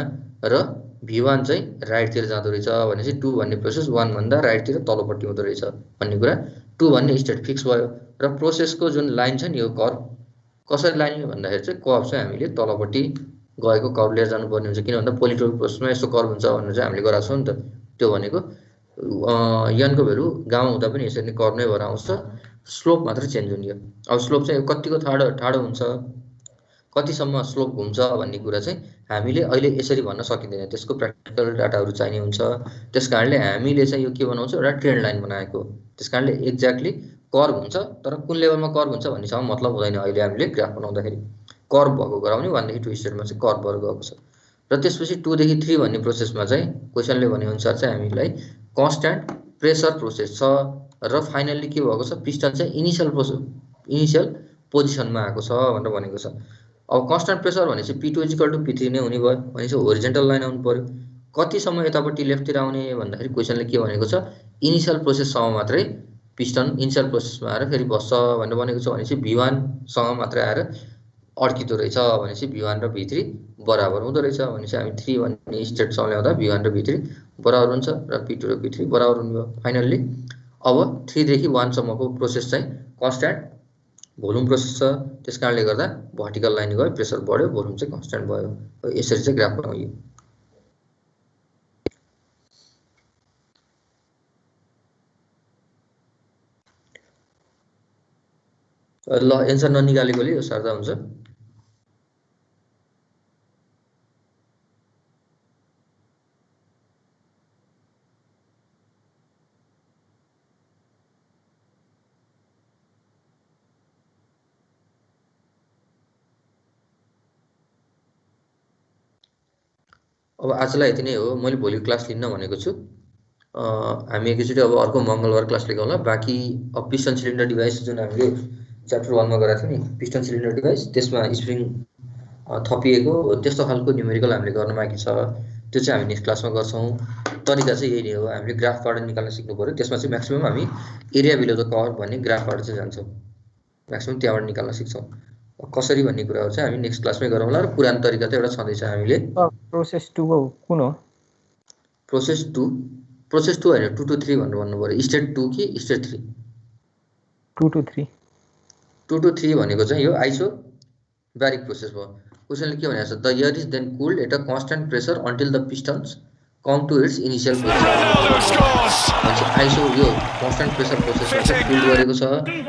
र v1 चाहिँ राइटतिर जाँदो रहेछ भनेपछि 2 भन्ने प्रोसेस 1 भन्दा राइटतिर तलपट्टि हुँदो रहेछ भन्ने कुरा 2 भन्ने स्टेट फिक्स भयो र प्रोसेसको जुन लाइन छ नि यो कर्भ कसरी लाइन भन्दाखेरि चाहिँ कर्भ चाहिँ हामीले तलपट्टि गएको कर्भ लिएर जानुपर्ने हुन्छ किन भन्दा पोलिट्रोपिक प्रोसेसमा यस्तो कर्भ हुन्छ भनेर चाहिँ हामीले गराएको छौँ नि त त्यो भनेको यनको भेल्यु गामा हुँदा पनि यसरी नै कर्भ नै भएर आउँछ स्लोप मात्र चेन्ज हुने हो अब स्लोप चाहिँ कतिको ठाडो हुन्छ कतिसम्म स्लोप घुम्छ भन्ने कुरा चाहिँ हामीले अहिले यसरी भन्न सकिँदैन त्यसको प्र्याक्टिकल डाटाहरू चाहिने हुन्छ त्यसकारणले हामीले चाहिँ यो के बनाउँछ एउटा ट्रेन्ड लाइन बनाएको त्यस कारणले एक्ज्याक्टली कर्भ हुन्छ तर कुन लेभलमा कर्भ हुन्छ भन्नेसम्म मतलब हुँदैन अहिले हामीले ग्राफ बनाउँदाखेरि कर्भ भएको गराउने 1 देखि 2 स्टेटमा चाहिँ कर्भ भएर गएको छ र त्यसपछि 2 देखि 3 भन्ने प्रोसेसमा चाहिँ क्वेसनले भने अनुसार चाहिँ हामीलाई कन्स्ट्यान्ट प्रेसर प्रोसेस छ र फाइनल्ली के भएको छ पिस्टन चाहिँ इनिशियल पोजिसनमा आएको छ भनेर भनेको छ अब कन्स्ट्यान्ट प्रेसर भनेपछि p2 इक्वल टु p3 नै हुने भयो भनेपछि होरिजेन्टल लाइन आउनु पर्यो कतिसम्म यतापट्टि लेफ्टतिर आउने भन्दाखेरि क्वेसनले के भनेको छ इनिशियल प्रोसेससम्म मात्रै पिस्टन इनिशियल प्रोसेसमा आएर फेरि बस्छ भनेर भनेको छ भनेपछि v1 सँग मात्रै आएर अड्किदो रहेछ भनेपछि v1 र v3 बराबर हुँदो रहेछ भनेपछि हामी 3 भन्ने स्टेटसम्म ल्याउँदा v1 र v3 बराबर हुन्छ र p2 र p3 बराबर हुने भयो फाइनल्ली अब 3 देखि 1 सम्मको प्रोसेस चाहिँ कन्स्ट्यान्ट भोल्युम प्रोसेस छ त्यसकारणले गर्दा भर्टिकल लाइन गयो प्रेसर बढ्यो भोल्युम चाहिँ कन्स्ट्यान्ट भयो यसरी चाहिँ ग्राफ बनाइयो ल एन्सर ननिकालेकोले यो सार्दा हुन्छ अब आजलाई यति नै हो। मैले भोलि क्लास लिन्न भनेको छु। हामी एकैचोटि अब अर्को मङ्गलबार क्लास लिगौँला। बाँकी अब पिस्टन सिलिन्डर डिभाइस जुन हामीले च्याप्टर 1 मा गरेका थियौँ नि, पिस्टन सिलिन्डर डिभाइस, त्यसमा स्प्रिङ थपिएको त्यस्तो खालको न्युमेरिकल हामीले गर्न बाँकी छ। त्यो चाहिँ हामी नेक्स्ट क्लासमा गर्छौँ। तरिका चाहिँ यही नै हो, हामीले ग्राफबाट निकाल्न सिक्नु पर्यो। त्यसमा चाहिँ म्याक्सिमम हामी एरिया बिलो द कर्भ भन्ने ग्राफबाट चाहिँ जान्छौँ, म्याक्सिमम त्यहाँबाट निकाल्न सिक्छौँ। कसरी भन्ने कुराहरू चाहिँ हामी नेक्स्ट क्लासमै गरौँला। र पुरानो तरिका त एउटा छँदैछ हामीले। प्रोसेस 2 को कुन हो? प्रोसेस 2 होइन, 2 to 3 भनेर भन्नु पर्यो। स्टेट 2 कि स्टेट 3? 2 to 3। 2 to 3 भनेको चाहिँ यो आइसोब्यारिक प्रोसेस भयो। क्वेसनले के भनेको छ, the air is then cooled at a constant pressure until the pistons come to its initial position. Iso यो कन्स्टेन्ट प्रेसर प्रोसेसमा चाहिँ कुल्ड गरेको छ,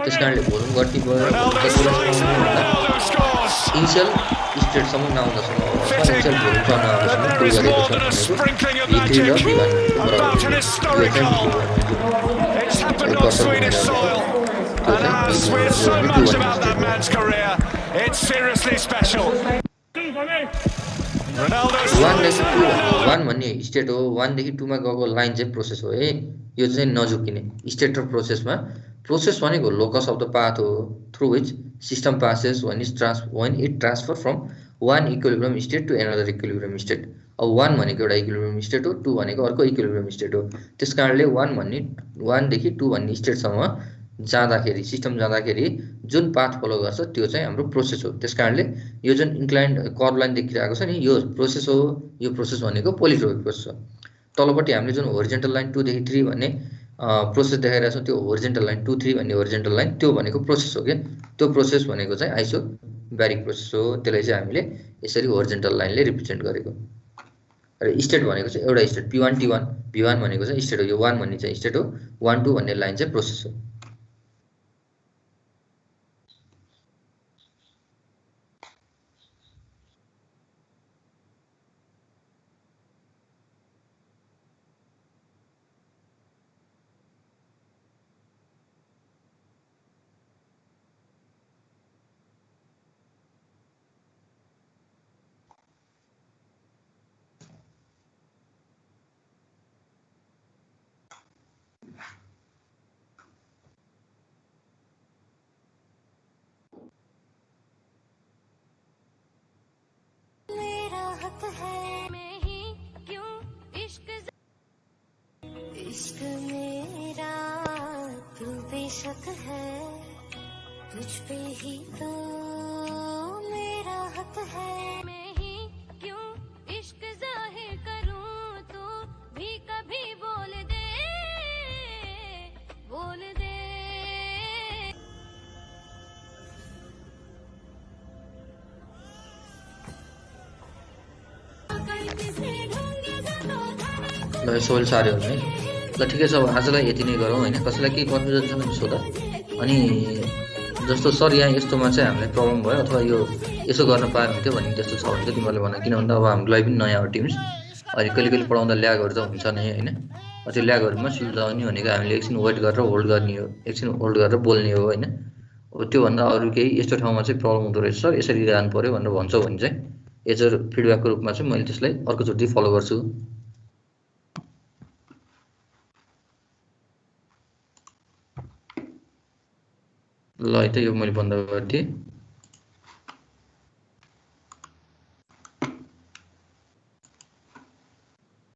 त्यस कारणले भोल्युम घट्ने भयो। इनिसियल स्टेटसम्म नआउँदासम्म अथवा इनिसियल भोल्युमसम्म नआउँदासम्म कुल गरेको छ भनेको V3 र V1 को बराबर। यो चाहिँ वानदेखि 1 भन्ने स्टेट हो। 1 देखि 2 मा गएको लाइन चाहिँ प्रोसेस हो है। यो चाहिँ नझुकिने स्टेट र प्रोसेसमा। प्रोसेस भनेको लोकस अफ द पाथ हो through which system passes when it transfer from one equilibrium state to another equilibrium state। अब 1 भनेको एउटा इक्विलिब्रियम स्टेट हो, 2 भनेको अर्को इक्विलिब्रियम स्टेट हो। त्यस कारणले 1 देखि 2 भन्ने स्टेटसम्म जाँदाखेरि, सिस्टम जाँदाखेरि जुन पाथ फलो गर्छ त्यो चाहिँ हाम्रो प्रोसेस हो। त्यस कारणले यो जुन इन्क्लाइन्ड कर्भ लाइन देखिरहेको छ नि, यो प्रोसेस हो। यो प्रोसेस भनेको पोलिट्रोपिक प्रोसेस हो। तलपट्टि हामीले जुन होरिजेन्टल लाइन 2 देखि 3 भन्ने प्रोसेस देखाइरहेको छौँ, त्यो होरिजेन्टल लाइन 2, 3 भन्ने होरिजेन्टल लाइन, त्यो भनेको प्रोसेस हो क्या। त्यो प्रोसेस भनेको चाहिँ आइसोब्यारिक प्रोसेस हो। त्यसलाई चाहिँ हामीले यसरी होरिजेन्टल लाइनले रिप्रेजेन्ट गरेको। र स्टेट भनेको चाहिँ एउटा स्टेट P1 T1 V1 भनेको चाहिँ स्टेट हो। यो 1 भन्ने चाहिँ स्टेट हो, 1 2 भन्ने लाइन चाहिँ प्रोसेस हो। इश्क मेरा तू बेशक है, तुझ पे ही तो मेरा हक है। मैं ही क्यों इश्क जाहिर करूं, तू भी कभी बोल दे, बोल दे। ल सबैले साह्रै हो है। ल ठिकै छ, अब आजलाई यति नै गरौँ होइन। कसैलाई केही कन्फ्युजन छ भने सोध। अनि जस्तो सर यहाँ यस्तोमा चाहिँ हामीलाई प्रब्लम भयो अथवा यो यसो गर्न पाए हुन्थ्यो भन्ने त्यस्तो छ भने चाहिँ तिमीहरूले भन। किन भन्दा अब हामीलाई पनि नयाँ हो टिम्स, अनि कहिले कहिले पढाउँदा ल्यागहरू त हुन्छ नै होइन। त्यो ल्यागहरूमा सुल्झाउने भनेको हामीले एकछिन वेट गरेर होल्ड गर्ने हो, एकछिन होल्ड गरेर बोल्ने हो होइन। अब त्योभन्दा अरू केही यस्तो ठाउँमा चाहिँ प्रब्लम हुँदो रहेछ सर, यसरी जानु पऱ्यो भनेर भन्छौ भने चाहिँ एज अ फिडब्याकको रूपमा चाहिँ मैले त्यसलाई अर्कोचोटि फलो गर्छु। ल है त, यो मैले बन्द गरिदिएँ।